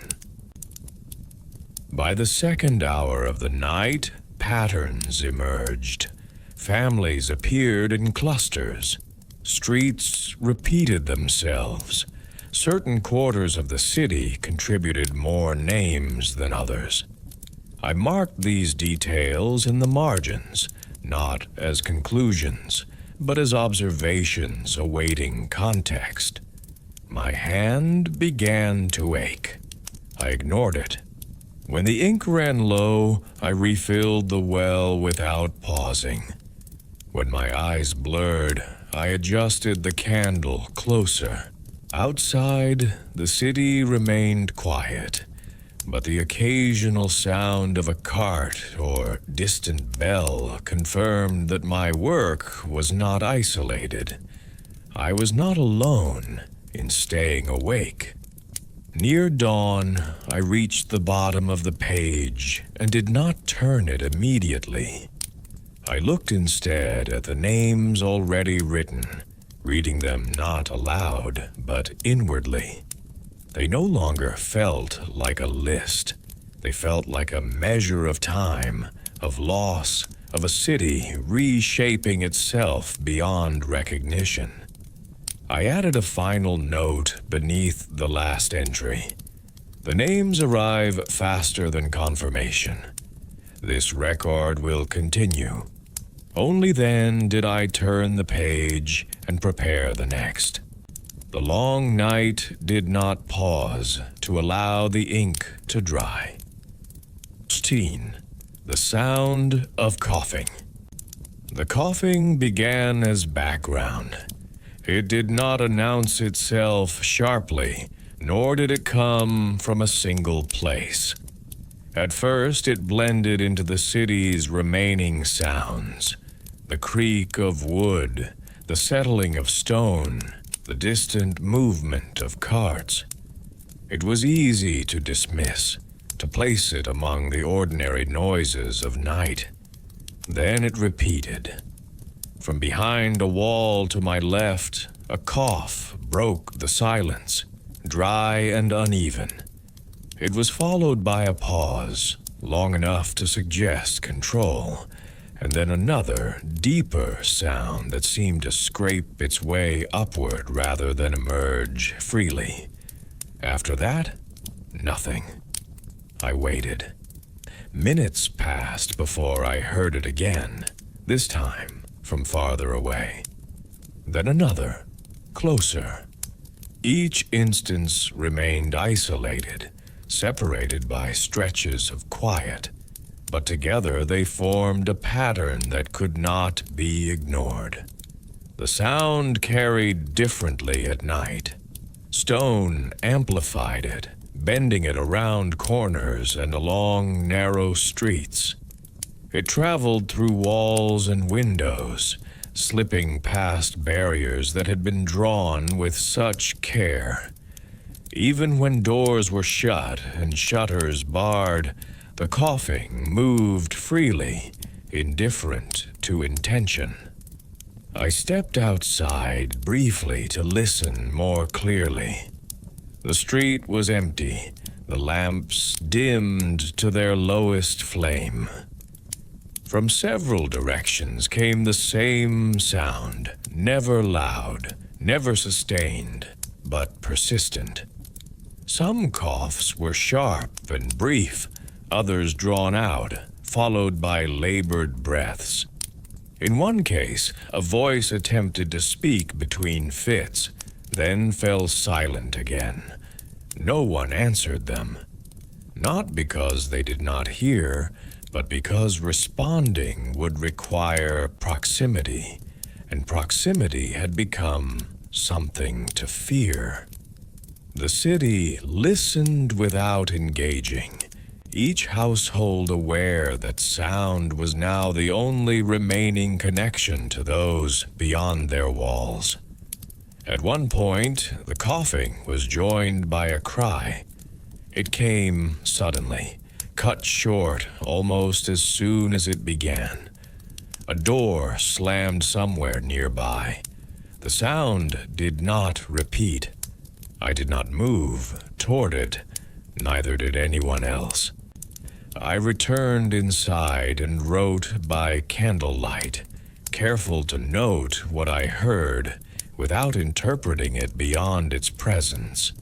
S1: By the second hour of the night, patterns emerged. Families appeared in clusters. Streets repeated themselves. Certain quarters of the city contributed more names than others. I marked these details in the margins, not as conclusions, but as observations awaiting context. My hand began to ache. I ignored it. When the ink ran low, I refilled the well without pausing. When my eyes blurred, I adjusted the candle closer. Outside, the city remained quiet, but the occasional sound of a cart or distant bell confirmed that my work was not isolated. I was not alone in staying awake. Near dawn, I reached the bottom of the page and did not turn it immediately. I looked instead at the names already written, reading them not aloud, but inwardly. They no longer felt like a list. They felt like a measure of time, of loss, of a city reshaping itself beyond recognition. I added a final note beneath the last entry. The names arrive faster than confirmation. This record will continue. Only then did I turn the page and prepare the next. The long night did not pause to allow the ink to dry. 16. The sound of coughing. The coughing began as background. It did not announce itself sharply, nor did it come from a single place. At first, it blended into the city's remaining sounds. The creak of wood, the settling of stone, the distant movement of carts. It was easy to dismiss, to place it among the ordinary noises of night. Then it repeated. From behind a wall to my left, a cough broke the silence, dry and uneven. It was followed by a pause, long enough to suggest control, and then another, deeper sound that seemed to scrape its way upward rather than emerge freely. After that, nothing. I waited. Minutes passed before I heard it again, this time from farther away. Then another, closer. Each instance remained isolated, separated by stretches of quiet, but together they formed a pattern that could not be ignored. The sound carried differently at night. Stone amplified it, bending it around corners and along narrow streets. It traveled through walls and windows, slipping past barriers that had been drawn with such care. Even when doors were shut and shutters barred, the coughing moved freely, indifferent to intention. I stepped outside briefly to listen more clearly. The street was empty, the lamps dimmed to their lowest flame. From several directions came the same sound, never loud, never sustained, but persistent. Some coughs were sharp and brief, others drawn out, followed by labored breaths. In one case, a voice attempted to speak between fits, then fell silent again. No one answered them. Not because they did not hear, but because responding would require proximity, and proximity had become something to fear. The city listened without engaging, each household aware that sound was now the only remaining connection to those beyond their walls. At one point, the coughing was joined by a cry. It came suddenly, cut short almost as soon as it began. A door slammed somewhere nearby. The sound did not repeat. I did not move toward it, neither did anyone else. I returned inside and wrote by candlelight, careful to note what I heard without interpreting it beyond its presence.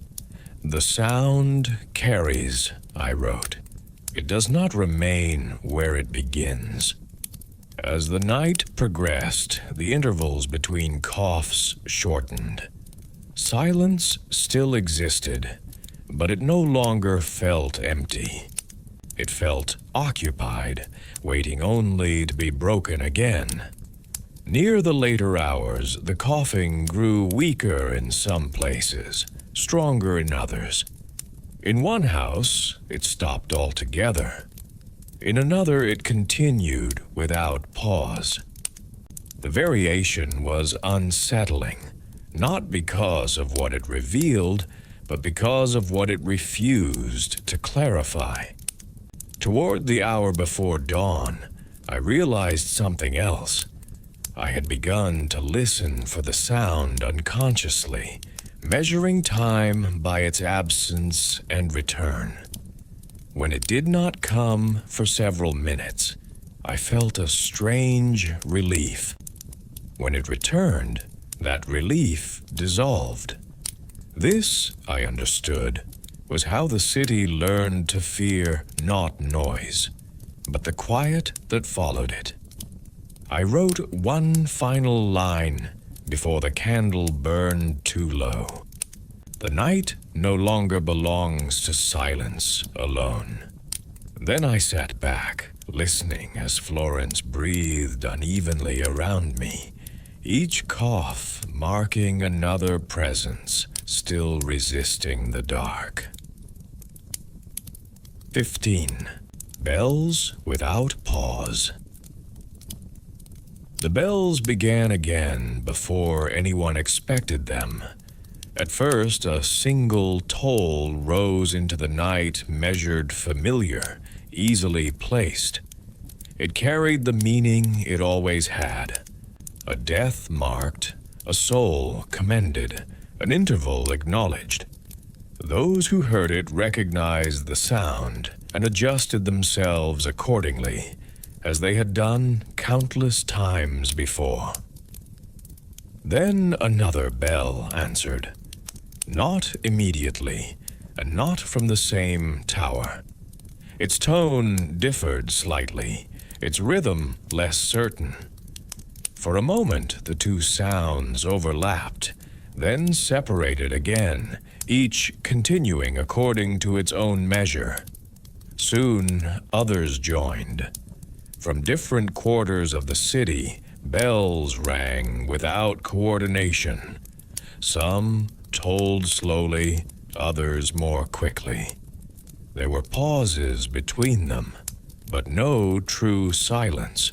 S1: The sound carries, I wrote. It does not remain where it begins. As the night progressed, the intervals between coughs shortened. Silence still existed, but it no longer felt empty. It felt occupied, waiting only to be broken again. Near the later hours, the coughing grew weaker in some places, stronger in others. In one house, it stopped altogether. In another, it continued without pause. The variation was unsettling, not because of what it revealed, but because of what it refused to clarify. Toward the hour before dawn, I realized something else. I had begun to listen for the sound unconsciously, measuring time by its absence and return. When it did not come for several minutes, I felt a strange relief. When it returned, that relief dissolved. This, I understood, was how the city learned to fear not noise, but the quiet that followed it. I wrote one final line before the candle burned too low. The night no longer belongs to silence alone. Then I sat back, listening as Florence breathed unevenly around me, each cough marking another presence still resisting the dark. 15. Bells without pause. The bells began again before anyone expected them. At first, a single toll rose into the night, measured familiar, easily placed. It carried the meaning it always had. A death marked, a soul commended, an interval acknowledged. Those who heard it recognized the sound and adjusted themselves accordingly, as they had done countless times before. Then another bell answered. Not immediately, and not from the same tower. Its tone differed slightly, its rhythm less certain. For a moment, the two sounds overlapped, then separated again, each continuing according to its own measure. Soon, others joined. From different quarters of the city, bells rang without coordination. Some tolled slowly, others more quickly. There were pauses between them, but no true silence.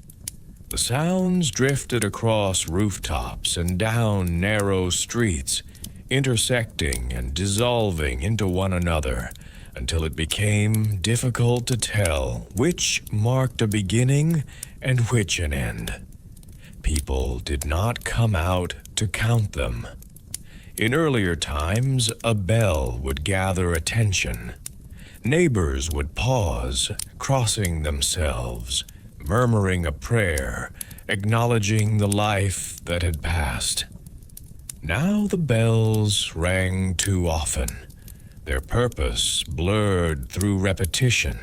S1: The sounds drifted across rooftops and down narrow streets, intersecting and dissolving into one another, until it became difficult to tell which marked a beginning and which an end. People did not come out to count them. In earlier times, a bell would gather attention. Neighbors would pause, crossing themselves, murmuring a prayer, acknowledging the life that had passed. Now the bells rang too often, their purpose blurred through repetition.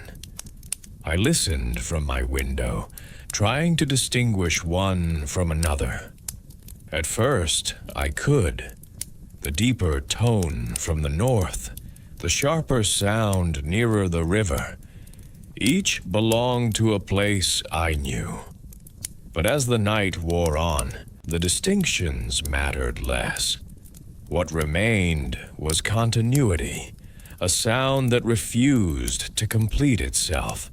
S1: I listened from my window, trying to distinguish one from another. At first, I could. The deeper tone from the north, the sharper sound nearer the river. Each belonged to a place I knew. But as the night wore on, the distinctions mattered less. What remained was continuity, a sound that refused to complete itself.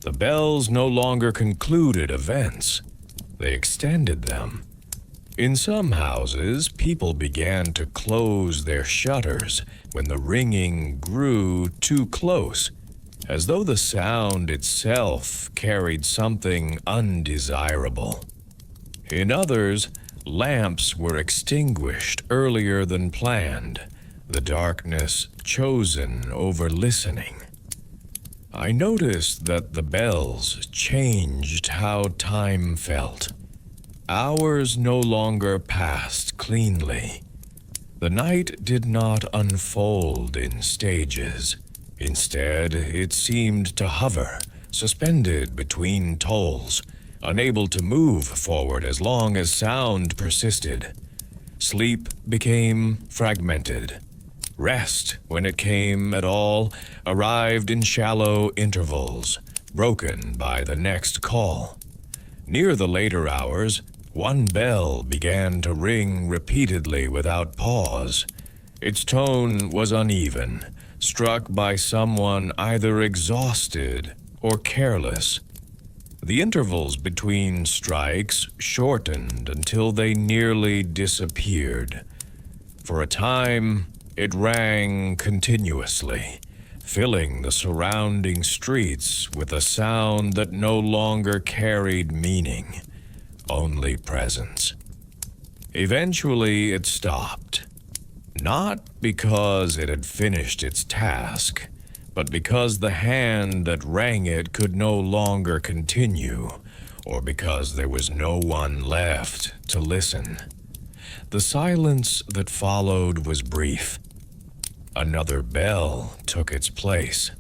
S1: The bells no longer concluded events. They extended them. In some houses, people began to close their shutters when the ringing grew too close, as though the sound itself carried something undesirable. In others, lamps were extinguished earlier than planned, the darkness chosen over listening. I noticed that the bells changed how time felt. Hours no longer passed cleanly. The night did not unfold in stages. Instead, it seemed to hover, suspended between tolls, unable to move forward as long as sound persisted. Sleep became fragmented. Rest, when it came at all, arrived in shallow intervals, broken by the next call. Near the later hours, one bell began to ring repeatedly without pause. Its tone was uneven, struck by someone either exhausted or careless. The intervals between strikes shortened until they nearly disappeared. For a time, it rang continuously, filling the surrounding streets with a sound that no longer carried meaning, only presence. Eventually, it stopped. Not because it had finished its task, but because the hand that rang it could no longer continue, or because there was no one left to listen. The silence that followed was brief. Another bell took its place.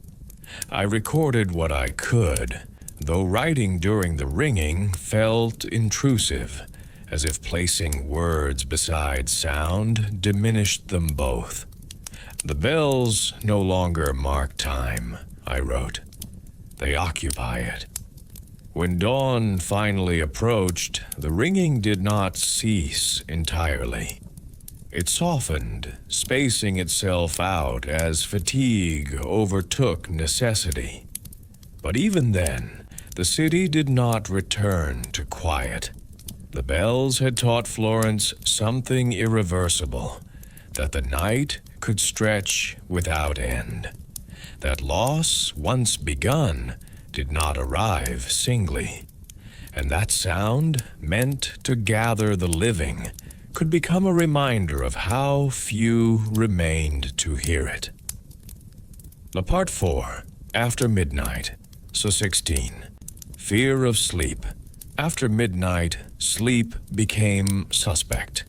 S1: I recorded what I could, though writing during the ringing felt intrusive, as if placing words beside sound diminished them both. The bells no longer mark time, I wrote. They occupy it. When dawn finally approached, the ringing did not cease entirely. It softened, spacing itself out as fatigue overtook necessity. But even then, the city did not return to quiet. The bells had taught Florence something irreversible, that the night could stretch without end, that loss, once begun, did not arrive singly, and that sound, meant to gather the living, could become a reminder of how few remained to hear it. Part 4, After Midnight, so 16. Fear of sleep. After midnight, sleep became suspect.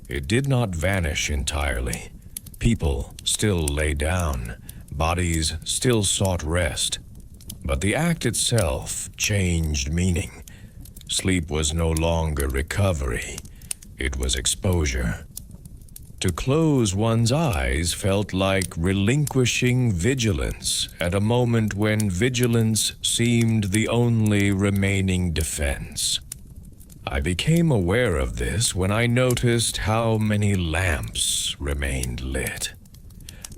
S1: It did not vanish entirely. People still lay down. Bodies still sought rest. But the act itself changed meaning. Sleep was no longer recovery. It was exposure. To close one's eyes felt like relinquishing vigilance at a moment when vigilance seemed the only remaining defense. I became aware of this when I noticed how many lamps remained lit.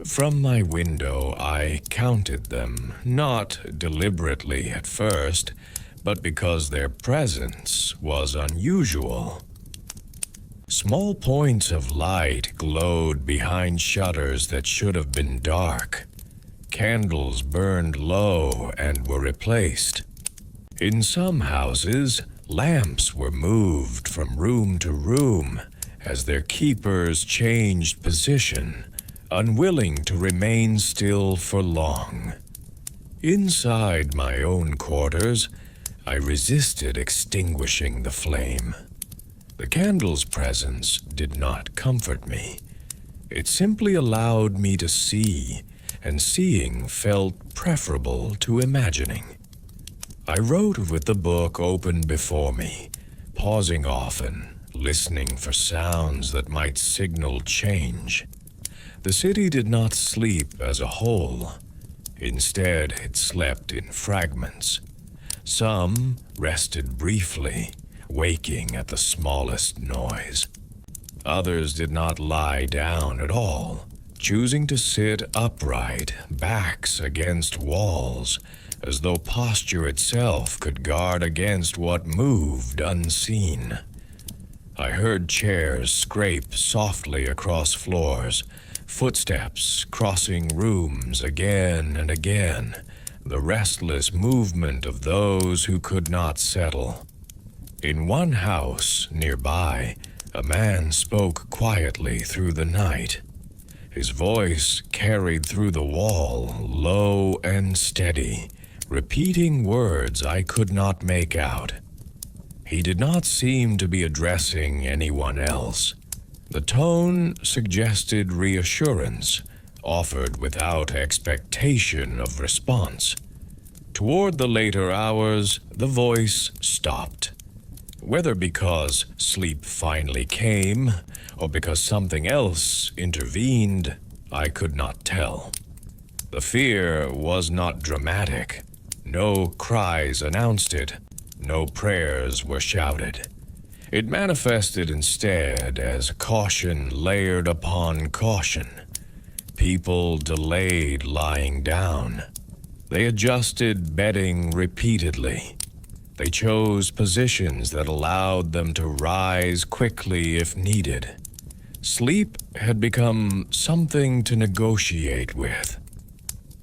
S1: From my window, I counted them, not deliberately at first, but because their presence was unusual. Small points of light glowed behind shutters that should have been dark. Candles burned low and were replaced. In some houses, lamps were moved from room to room as their keepers changed position, unwilling to remain still for long. Inside my own quarters, I resisted extinguishing the flame. The candle's presence did not comfort me. It simply allowed me to see, and seeing felt preferable to imagining. I wrote with the book open before me, pausing often, listening for sounds that might signal change. The city did not sleep as a whole. Instead, it slept in fragments. Some rested briefly, waking at the smallest noise. Others did not lie down at all, choosing to sit upright, backs against walls, as though posture itself could guard against what moved unseen. I heard chairs scrape softly across floors, footsteps crossing rooms again and again, the restless movement of those who could not settle. In one house nearby, a man spoke quietly through the night. His voice carried through the wall, low and steady, repeating words I could not make out. He did not seem to be addressing anyone else. The tone suggested reassurance, offered without expectation of response. Toward the later hours, the voice stopped. Whether because sleep finally came, or because something else intervened, I could not tell. The fear was not dramatic. No cries announced it. No prayers were shouted. It manifested instead as caution layered upon caution. People delayed lying down. They adjusted bedding repeatedly. They chose positions that allowed them to rise quickly if needed. Sleep had become something to negotiate with.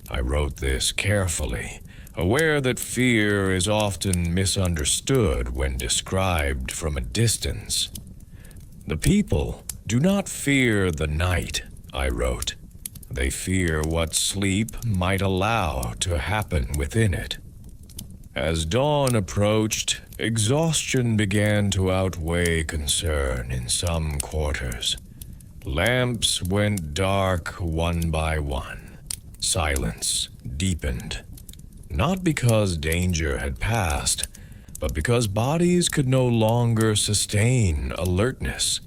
S1: I wrote this carefully, aware that fear is often misunderstood when described from a distance. The people do not fear the night, I wrote. They fear what sleep might allow to happen within it. As dawn approached, exhaustion began to outweigh concern in some quarters. Lamps went dark one by one. Silence deepened. Not because danger had passed, but because bodies could no longer sustain alertness.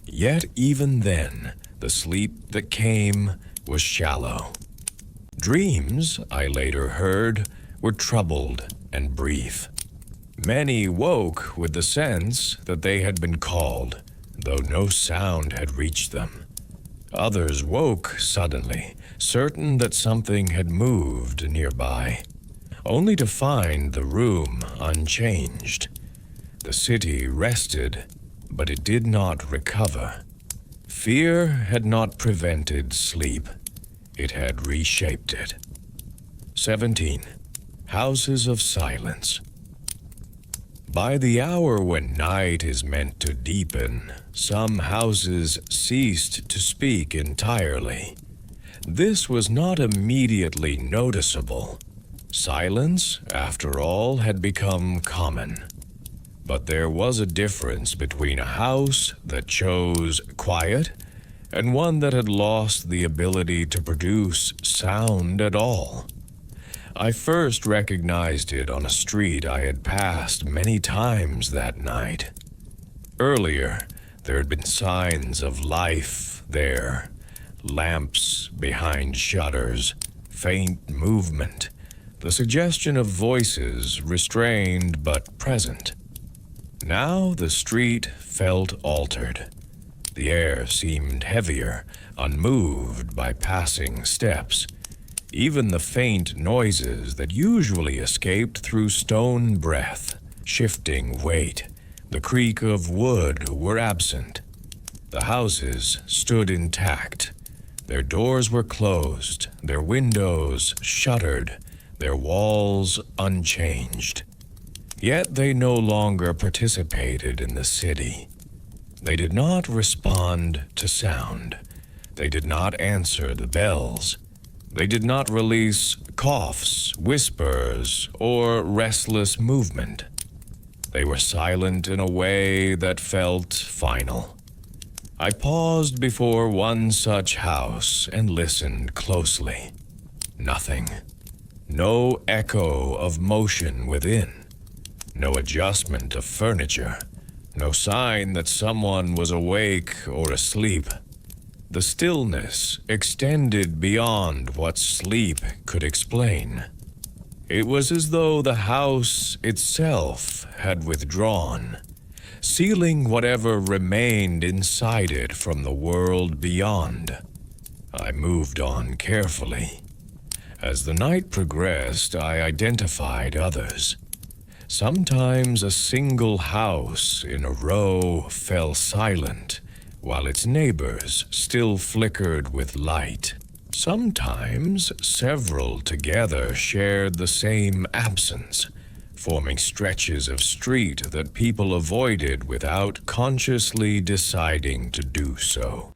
S1: Yet even then, the sleep that came was shallow. Dreams, I later heard, were troubled and brief. Many woke with the sense that they had been called, though no sound had reached them. Others woke suddenly, certain that something had moved nearby, only to find the room unchanged. The city rested, but it did not recover. Fear had not prevented sleep. It had reshaped it. 17. Houses of Silence. By the hour when night is meant to deepen, some houses ceased to speak entirely. This was not immediately noticeable. Silence, after all, had become common. But there was a difference between a house that chose quiet and one that had lost the ability to produce sound at all. I first recognized it on a street I had passed many times that night. Earlier, there had been signs of life there. Lamps behind shutters, faint movement, the suggestion of voices restrained but present. Now the street felt altered. The air seemed heavier, unmoved by passing steps. Even the faint noises that usually escaped through stone breath, shifting weight, the creak of wood were absent. The houses stood intact. Their doors were closed, their windows shuttered, their walls unchanged. Yet they no longer participated in the city. They did not respond to sound. They did not answer the bells. They did not release coughs, whispers, or restless movement. They were silent in a way that felt final. I paused before one such house and listened closely. Nothing. No echo of motion within. No adjustment of furniture. No sign that someone was awake or asleep. The stillness extended beyond what sleep could explain. It was as though the house itself had withdrawn, sealing whatever remained inside it from the world beyond. I moved on carefully. As the night progressed, I identified others. Sometimes a single house in a row fell silent, while its neighbors still flickered with light. Sometimes several together shared the same absence, forming stretches of street that people avoided without consciously deciding to do so.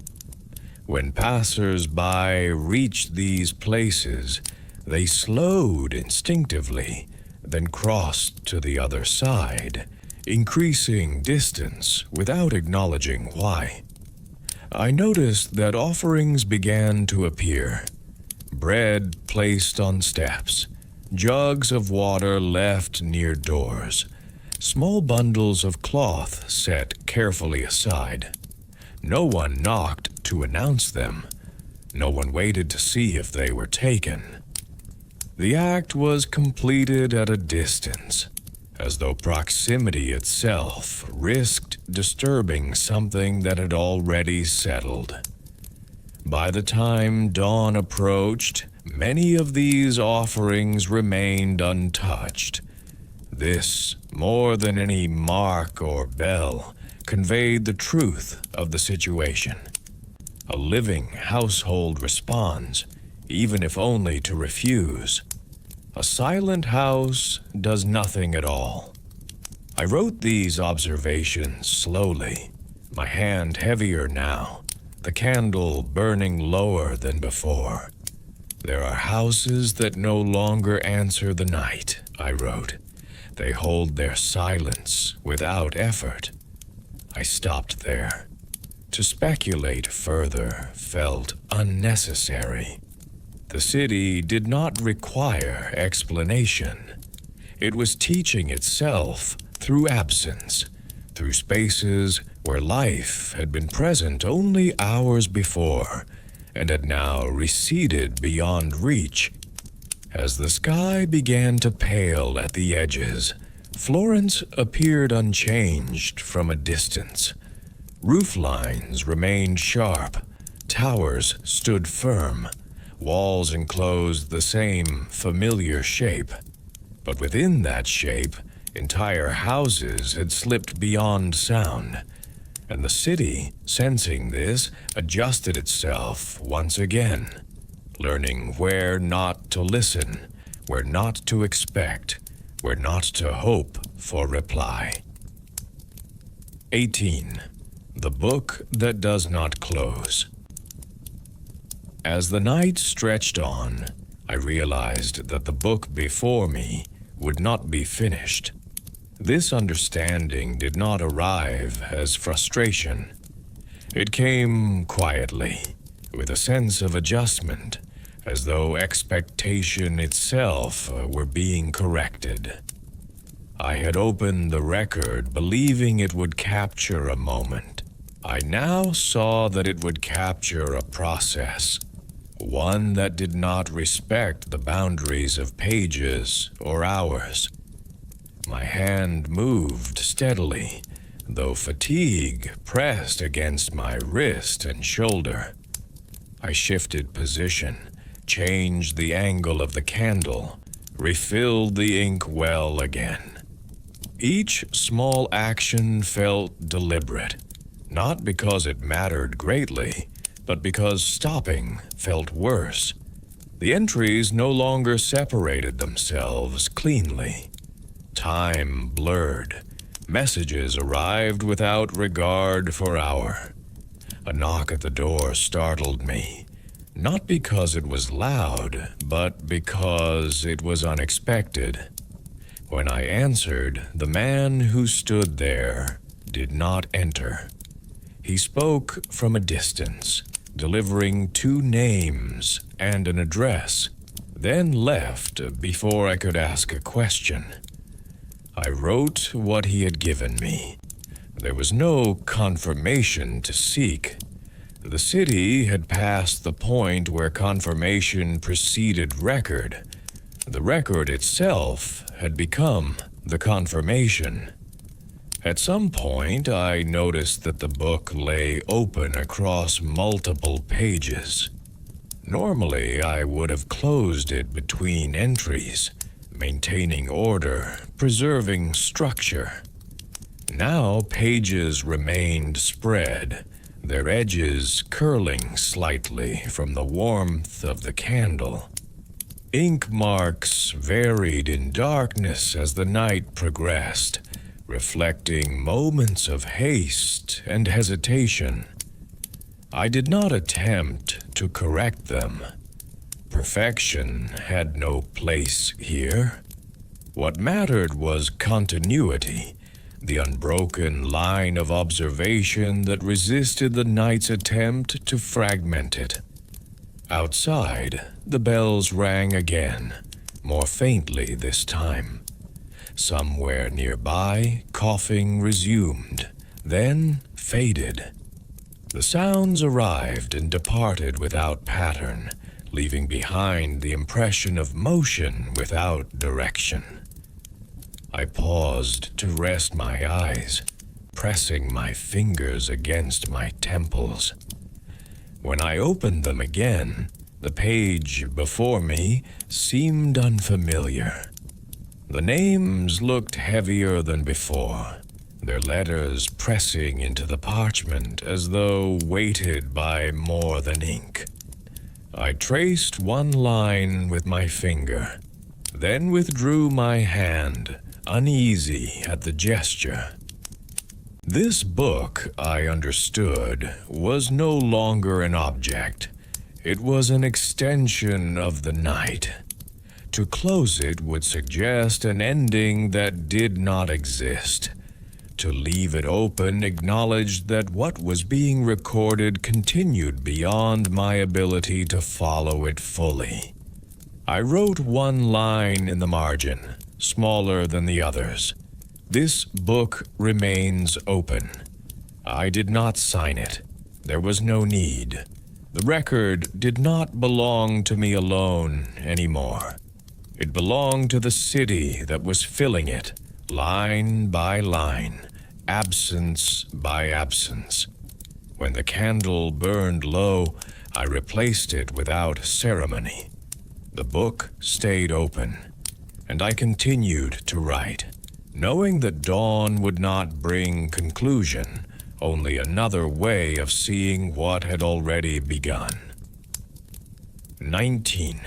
S1: When passers-by reached these places, they slowed instinctively, then crossed to the other side, increasing distance without acknowledging why. I noticed that offerings began to appear. Bread placed on steps, jugs of water left near doors. Small bundles of cloth set carefully aside. No one knocked to announce them. No one waited to see if they were taken. The act was completed at a distance, as though proximity itself risked disturbing something that had already settled. By the time dawn approached, many of these offerings remained untouched. This, more than any mark or bell, conveyed the truth of the situation. A living household responds, even if only to refuse. A silent house does nothing at all. I wrote these observations slowly, my hand heavier now, the candle burning lower than before. There are houses that no longer answer the night, I wrote. They hold their silence without effort. I stopped there. To speculate further felt unnecessary. The city did not require explanation. It was teaching itself through absence, through spaces where life had been present only hours before and had now receded beyond reach. As the sky began to pale at the edges, Florence appeared unchanged from a distance. Roof lines remained sharp, towers stood firm, walls enclosed the same familiar shape. But within that shape, entire houses had slipped beyond sound, and the city, sensing this, adjusted itself once again, learning where not to listen, where not to expect, where not to hope for reply. 18. The Book That Does Not Close. As the night stretched on, I realized that the book before me would not be finished. This understanding did not arrive as frustration. It came quietly, with a sense of adjustment, as though expectation itself were being corrected. I had opened the record believing it would capture a moment. I now saw that it would capture a process, one that did not respect the boundaries of pages or hours. My hand moved steadily, though fatigue pressed against my wrist and shoulder. I shifted position, changed the angle of the candle, refilled the ink well again. Each small action felt deliberate, not because it mattered greatly, but because stopping felt worse. The entries no longer separated themselves cleanly. Time blurred. Messages arrived without regard for hour. A knock at the door startled me, not because it was loud, but because it was unexpected. When I answered, the man who stood there did not enter. He spoke from a distance, delivering 2 names and an address, then left before I could ask a question. I wrote what he had given me. There was no confirmation to seek. The city had passed the point where confirmation preceded record. The record itself had become the confirmation. At some point, I noticed that the book lay open across multiple pages. Normally, I would have closed it between entries, maintaining order, preserving structure. Now, pages remained spread, their edges curling slightly from the warmth of the candle. Ink marks varied in darkness as the night progressed, reflecting moments of haste and hesitation. I did not attempt to correct them. Perfection had no place here. What mattered was continuity, the unbroken line of observation that resisted the night's attempt to fragment it. Outside, the bells rang again, more faintly this time. Somewhere nearby, coughing resumed, then faded. The sounds arrived and departed without pattern, leaving behind the impression of motion without direction. I paused to rest my eyes, pressing my fingers against my temples. When I opened them again, the page before me seemed unfamiliar. The names looked heavier than before, their letters pressing into the parchment as though weighted by more than ink. I traced one line with my finger, then withdrew my hand, uneasy at the gesture. This book, I understood, was no longer an object. It was an extension of the night. To close it would suggest an ending that did not exist. To leave it open acknowledged that what was being recorded continued beyond my ability to follow it fully. I wrote one line in the margin, smaller than the others. This book remains open. I did not sign it. There was no need. The record did not belong to me alone anymore. It belonged to the city that was filling it, line by line, absence by absence. When the candle burned low, I replaced it without ceremony. The book stayed open, and I continued to write, knowing that dawn would not bring conclusion, only another way of seeing what had already begun. 19.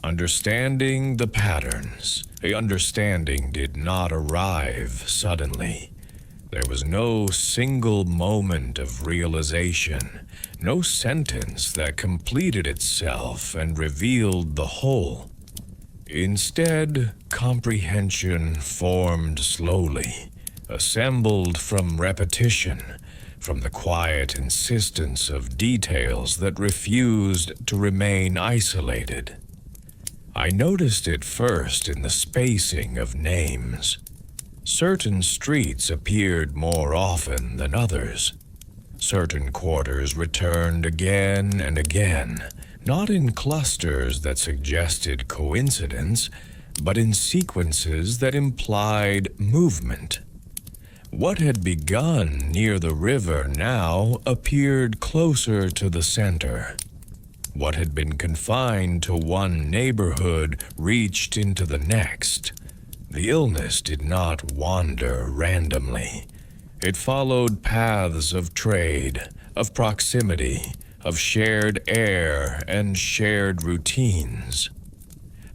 S1: Understanding the patterns. The understanding did not arrive suddenly. There was no single moment of realization, no sentence that completed itself and revealed the whole. Instead, comprehension formed slowly, assembled from repetition, from the quiet insistence of details that refused to remain isolated. I noticed it first in the spacing of names. Certain streets appeared more often than others. Certain quarters returned again and again, not in clusters that suggested coincidence, but in sequences that implied movement. What had begun near the river now appeared closer to the center. What had been confined to one neighborhood reached into the next. The illness did not wander randomly. It followed paths of trade, of proximity, of shared air and shared routines.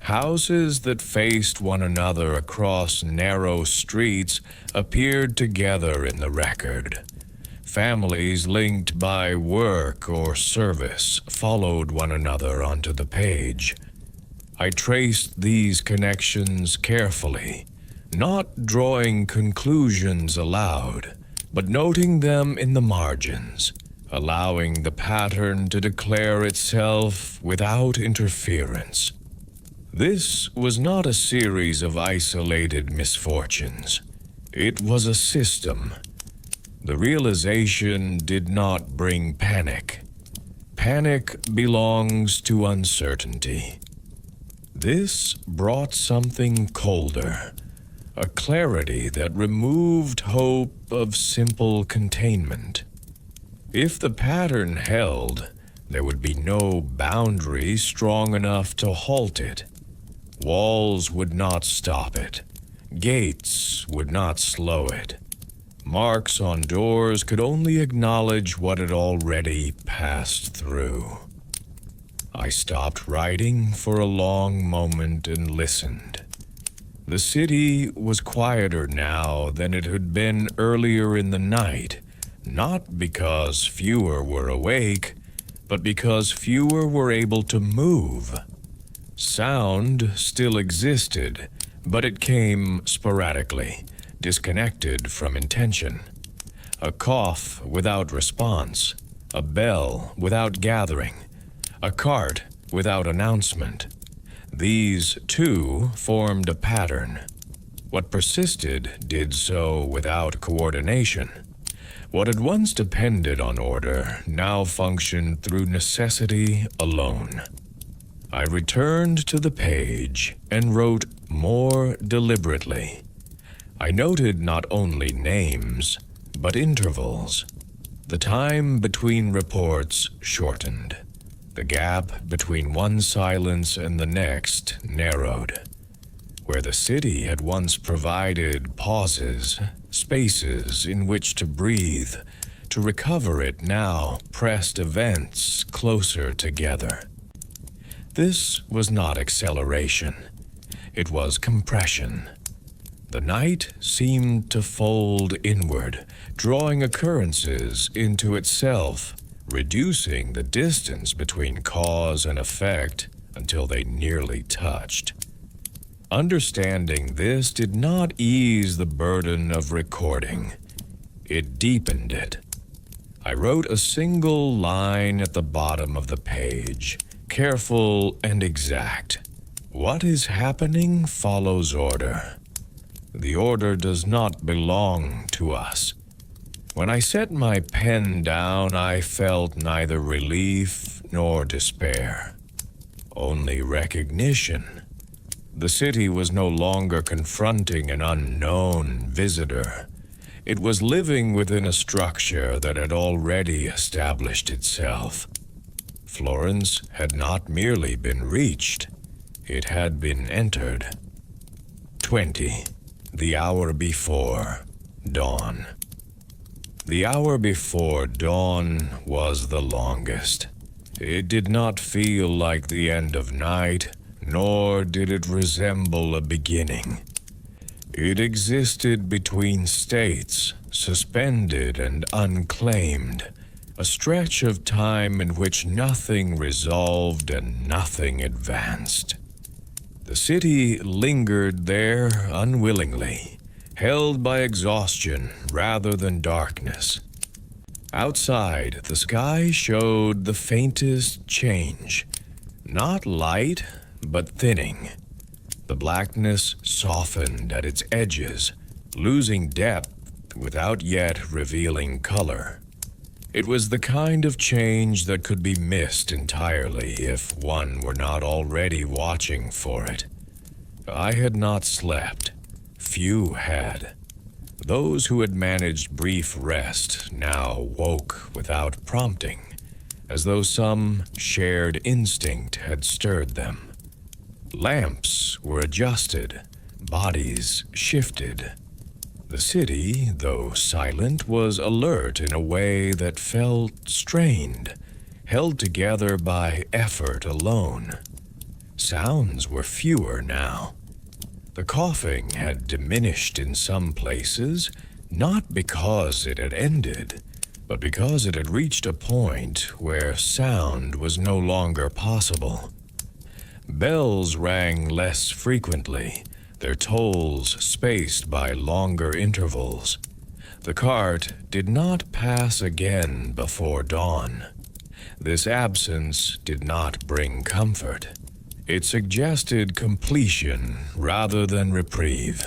S1: Houses that faced one another across narrow streets appeared together in the record. Families linked by work or service followed one another onto the page. I traced these connections carefully, not drawing conclusions aloud, but noting them in the margins, allowing the pattern to declare itself without interference. This was not a series of isolated misfortunes. It was a system. The realization did not bring panic. Panic belongs to uncertainty. This brought something colder, a clarity that removed hope of simple containment. If the pattern held, there would be no boundary strong enough to halt it. Walls would not stop it. Gates would not slow it. Marks on doors could only acknowledge what had already passed through. I stopped writing for a long moment and listened. The city was quieter now than it had been earlier in the night, not because fewer were awake, but because fewer were able to move. Sound still existed, but it came sporadically, disconnected from intention. A cough without response, a bell without gathering, a cart without announcement. These, too, formed a pattern. What persisted did so without coordination. What had once depended on order now functioned through necessity alone. I returned to the page and wrote more deliberately. I noted not only names, but intervals. The time between reports shortened. The gap between one silence and the next narrowed. Where the city had once provided pauses, spaces in which to breathe, to recover it now pressed events closer together. This was not acceleration. It was compression. The night seemed to fold inward, drawing occurrences into itself, reducing the distance between cause and effect until they nearly touched. Understanding this did not ease the burden of recording. It deepened it. I wrote a single line at the bottom of the page, careful and exact. What is happening follows order. The order does not belong to us. When I set my pen down, I felt neither relief nor despair, only recognition. The city was no longer confronting an unknown visitor. It was living within a structure that had already established itself. Florence had not merely been reached, it had been entered. 20. The hour before dawn. The hour before dawn was the longest. It did not feel like the end of night, nor did it resemble a beginning. It existed between states, suspended and unclaimed, a stretch of time in which nothing resolved and nothing advanced. The city lingered there unwillingly, held by exhaustion rather than darkness. Outside, the sky showed the faintest change, not light, but thinning. The blackness softened at its edges, losing depth without yet revealing color. It was the kind of change that could be missed entirely if one were not already watching for it. I had not slept. Few had. Those who had managed brief rest now woke without prompting, as though some shared instinct had stirred them. Lamps were adjusted, bodies shifted. The city, though silent, was alert in a way that felt strained, held together by effort alone. Sounds were fewer now. The coughing had diminished in some places, not because it had ended, but because it had reached a point where sound was no longer possible. Bells rang less frequently, their tolls spaced by longer intervals. The cart did not pass again before dawn. This absence did not bring comfort. It suggested completion rather than reprieve.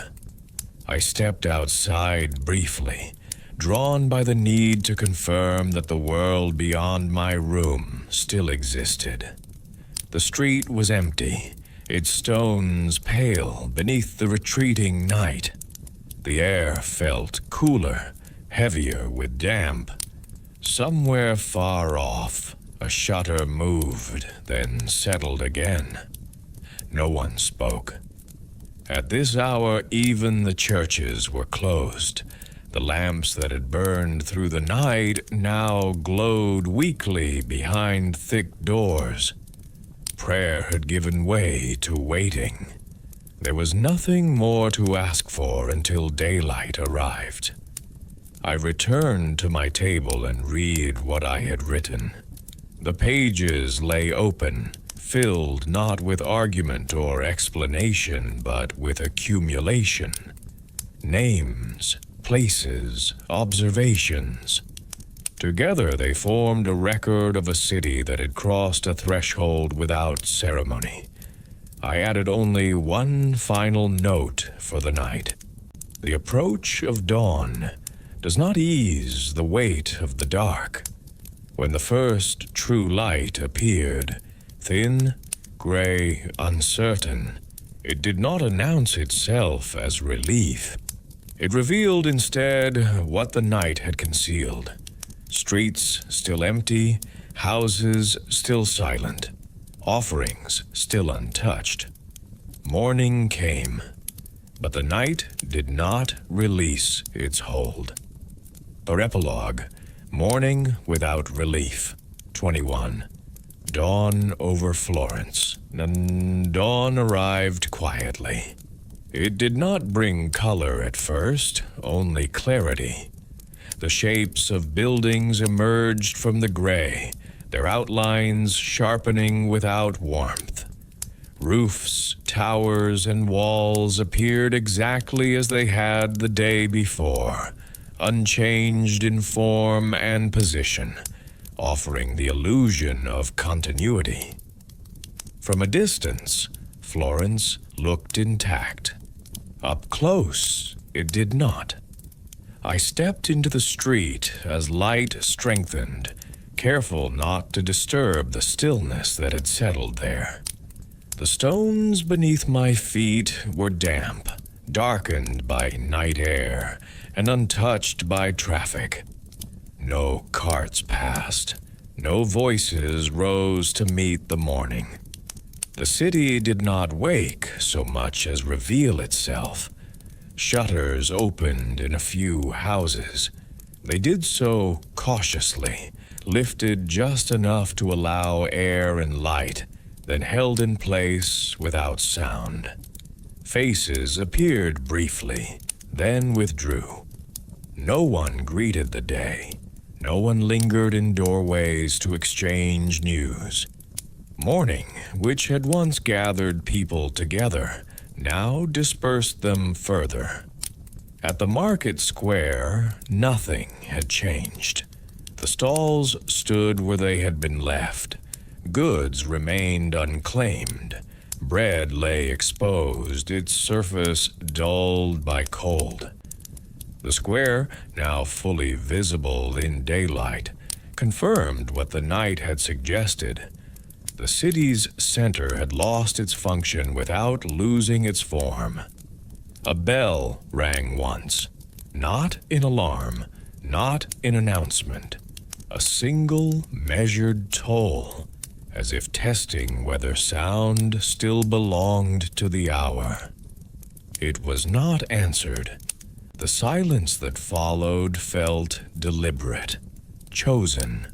S1: I stepped outside briefly, drawn by the need to confirm that the world beyond my room still existed. The street was empty, its stones pale beneath the retreating night. The air felt cooler, heavier with damp. Somewhere far off, a shutter moved, then settled again. No one spoke. At this hour, even the churches were closed. The lamps that had burned through the night now glowed weakly behind thick doors. Prayer had given way to waiting. There was nothing more to ask for until daylight arrived. I returned to my table and read what I had written. The pages lay open, filled not with argument or explanation, but with accumulation. Names, places, observations. Together they formed a record of a city that had crossed a threshold without ceremony. I added only one final note for the night. The approach of dawn does not ease the weight of the dark. When the first true light appeared, thin, gray, uncertain, it did not announce itself as relief. It revealed instead what the night had concealed. Streets still empty, houses still silent, offerings still untouched. Morning came, but the night did not release its hold. Or epilogue, Morning Without Relief, 21. Dawn over Florence. Dawn arrived quietly. It did not bring color at first, only clarity. The shapes of buildings emerged from the gray, their outlines sharpening without warmth. Roofs, towers, and walls appeared exactly as they had the day before, unchanged in form and position, offering the illusion of continuity. From a distance, Florence looked intact. Up close, it did not. I stepped into the street as light strengthened, careful not to disturb the stillness that had settled there. The stones beneath my feet were damp, darkened by night air, and untouched by traffic. No carts passed. No voices rose to meet the morning. The city did not wake so much as reveal itself. Shutters opened in a few houses. They did so cautiously, lifted just enough to allow air and light, then held in place without sound. Faces appeared briefly, then withdrew. No one greeted the day. No one lingered in doorways to exchange news. Morning, which had once gathered people together, now dispersed them further. At the market square, nothing had changed. The stalls stood where they had been left. Goods remained unclaimed. Bread lay exposed, its surface dulled by cold. The square, now fully visible in daylight, confirmed what the night had suggested. The city's center had lost its function without losing its form. A bell rang once, not in alarm, not in announcement. A single measured toll, as if testing whether sound still belonged to the hour. It was not answered. The silence that followed felt deliberate, chosen.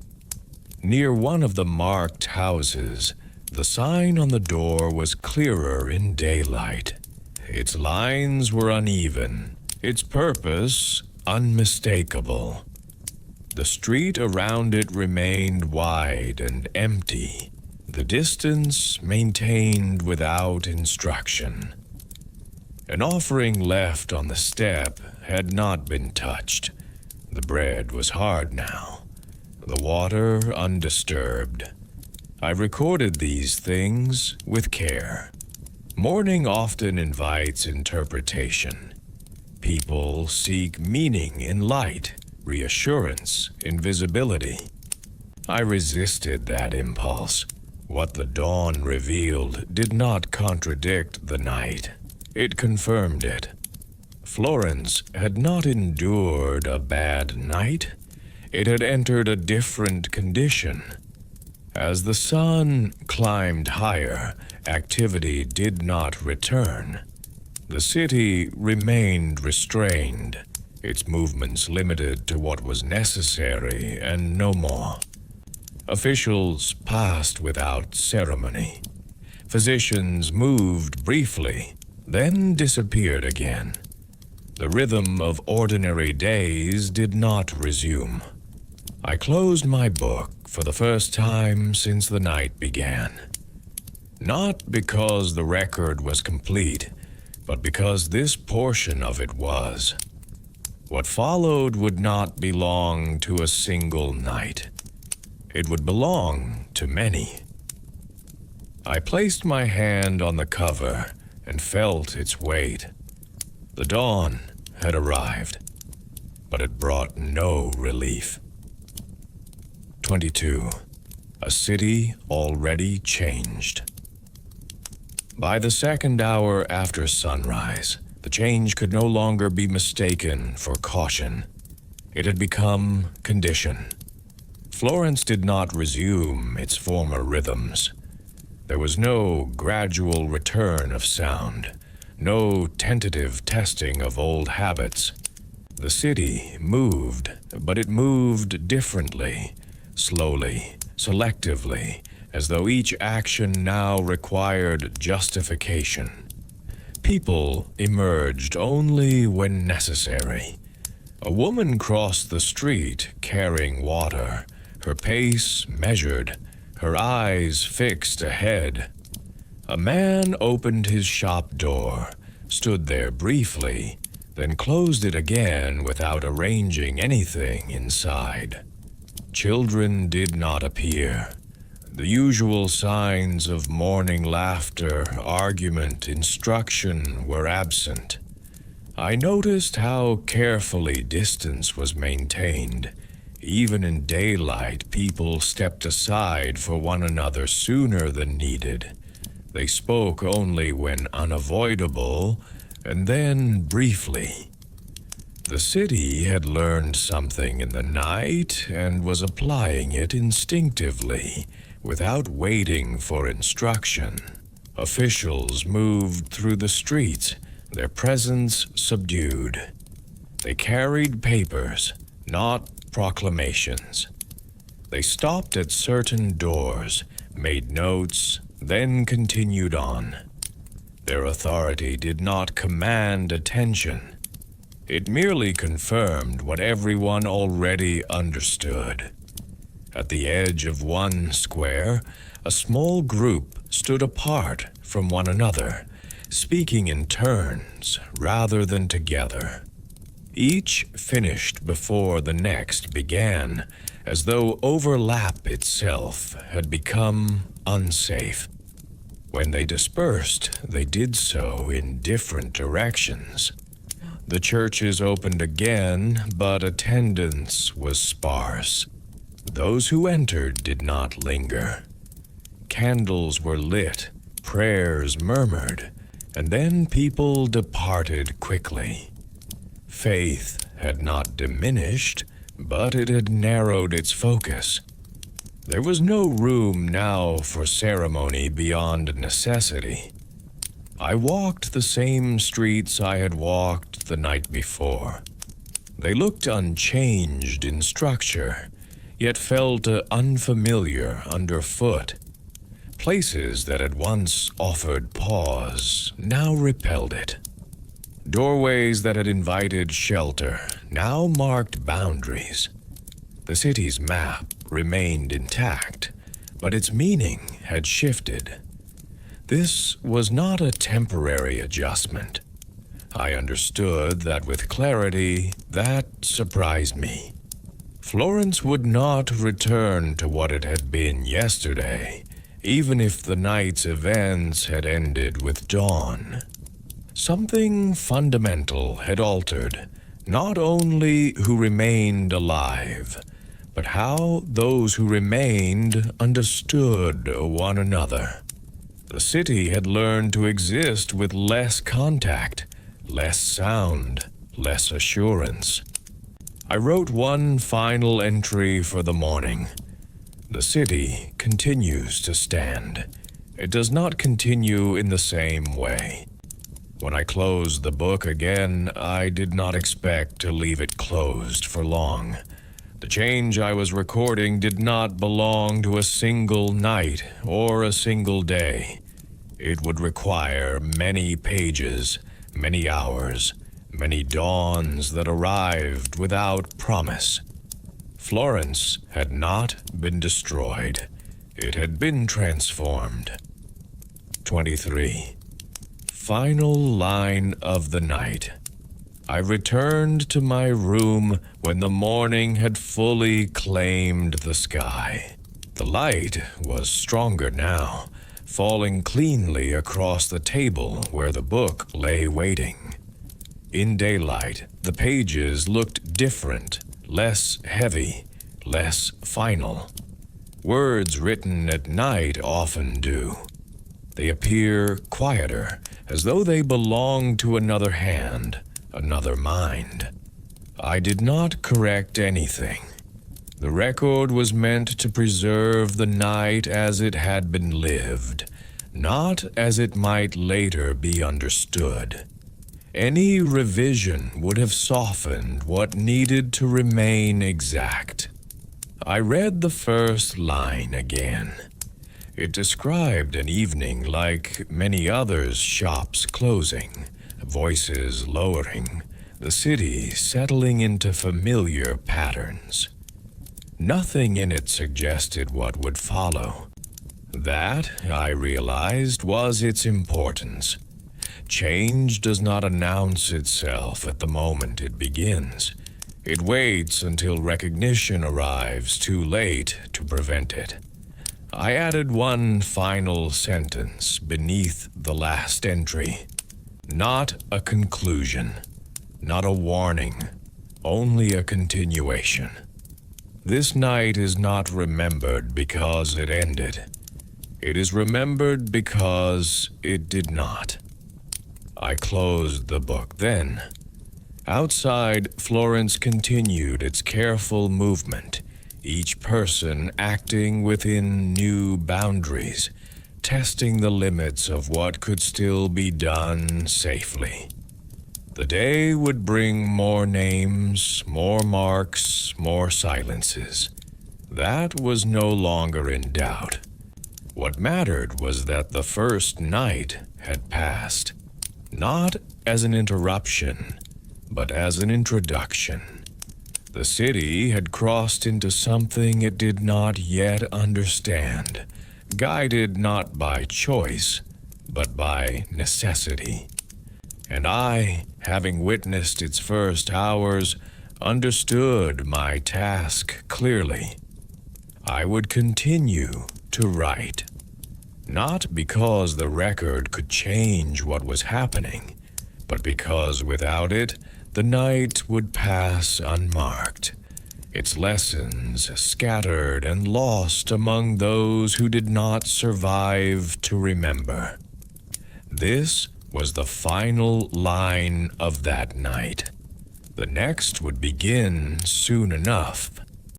S1: Near one of the marked houses, the sign on the door was clearer in daylight. Its lines were uneven, its purpose unmistakable. The street around it remained wide and empty, the distance maintained without instruction. An offering left on the step had not been touched. The bread was hard now, the water undisturbed. I recorded these things with care. Morning often invites interpretation. People seek meaning in light, reassurance, invisibility. I resisted that impulse. What the dawn revealed did not contradict the night. It confirmed it. Florence had not endured a bad night. It had entered a different condition. As the sun climbed higher, activity did not return. The city remained restrained, its movements limited to what was necessary and no more. Officials passed without ceremony. Physicians moved briefly, then disappeared again. The rhythm of ordinary days did not resume. I closed my book for the first time since the night began. Not because the record was complete, but because this portion of it was. What followed would not belong to a single night. It would belong to many. I placed my hand on the cover and felt its weight. The dawn had arrived, but it brought no relief. 22. A city already changed. By the second hour after sunrise, the change could no longer be mistaken for caution. It had become condition. Florence did not resume its former rhythms. There was no gradual return of sound, no tentative testing of old habits. The city moved, but it moved differently, slowly, selectively, as though each action now required justification. People emerged only when necessary. A woman crossed the street carrying water, her pace measured, her eyes fixed ahead. A man opened his shop door, stood there briefly, then closed it again without arranging anything inside. Children did not appear. The usual signs of morning laughter, argument, instruction were absent. I noticed how carefully distance was maintained. Even in daylight, people stepped aside for one another sooner than needed. They spoke only when unavoidable, and then briefly. The city had learned something in the night and was applying it instinctively, without waiting for instruction. Officials moved through the streets, their presence subdued. They carried papers, not proclamations. They stopped at certain doors, made notes, then continued on. Their authority did not command attention. It merely confirmed what everyone already understood. At the edge of one square, a small group stood apart from one another, speaking in turns rather than together. Each finished before the next began, as though overlap itself had become unsafe. When they dispersed, they did so in different directions. The churches opened again, but attendance was sparse. Those who entered did not linger. Candles were lit, prayers murmured, and then people departed quickly. Faith had not diminished, but it had narrowed its focus. There was no room now for ceremony beyond necessity. I walked the same streets I had walked the night before. They looked unchanged in structure, yet felt unfamiliar underfoot. Places that had once offered pause now repelled it. Doorways that had invited shelter now marked boundaries. The city's map remained intact, but its meaning had shifted. This was not a temporary adjustment. I understood that with clarity. That surprised me. Florence would not return to what it had been yesterday, even if the night's events had ended with dawn. Something fundamental had altered, not only who remained alive, but how those who remained understood one another. The city had learned to exist with less contact, less sound, less assurance. I wrote one final entry for the morning. The city continues to stand. It does not continue in the same way. When I closed the book again, I did not expect to leave it closed for long. The change I was recording did not belong to a single night or a single day. It would require many pages, many hours, many dawns that arrived without promise. Florence had not been destroyed. It had been transformed. 23. Final line of the night. I returned to my room when the morning had fully claimed the sky. The light was stronger now, falling cleanly across the table where the book lay waiting. In daylight, the pages looked different, less heavy, less final. Words written at night often do. They appear quieter, as though they belong to another hand, another mind. I did not correct anything. The record was meant to preserve the night as it had been lived, not as it might later be understood. Any revision would have softened what needed to remain exact. I read the first line again. It described an evening like many others, shops closing, voices lowering, the city settling into familiar patterns. Nothing in it suggested what would follow. That, I realized, was its importance. Change does not announce itself at the moment it begins. It waits until recognition arrives too late to prevent it. I added one final sentence beneath the last entry. Not a conclusion, not a warning, only a continuation. This night is not remembered because it ended. It is remembered because it did not. I closed the book then. Outside, Florence continued its careful movement, each person acting within new boundaries, testing the limits of what could still be done safely. The day would bring more names, more marks, more silences. That was no longer in doubt. What mattered was that the first night had passed, not as an interruption, but as an introduction. The city had crossed into something it did not yet understand, guided not by choice, but by necessity. And I, having witnessed its first hours, understood my task clearly. I would continue to write, not because the record could change what was happening, but because without it, the night would pass unmarked, its lessons scattered and lost among those who did not survive to remember. This was the final line of that night. The next would begin soon enough.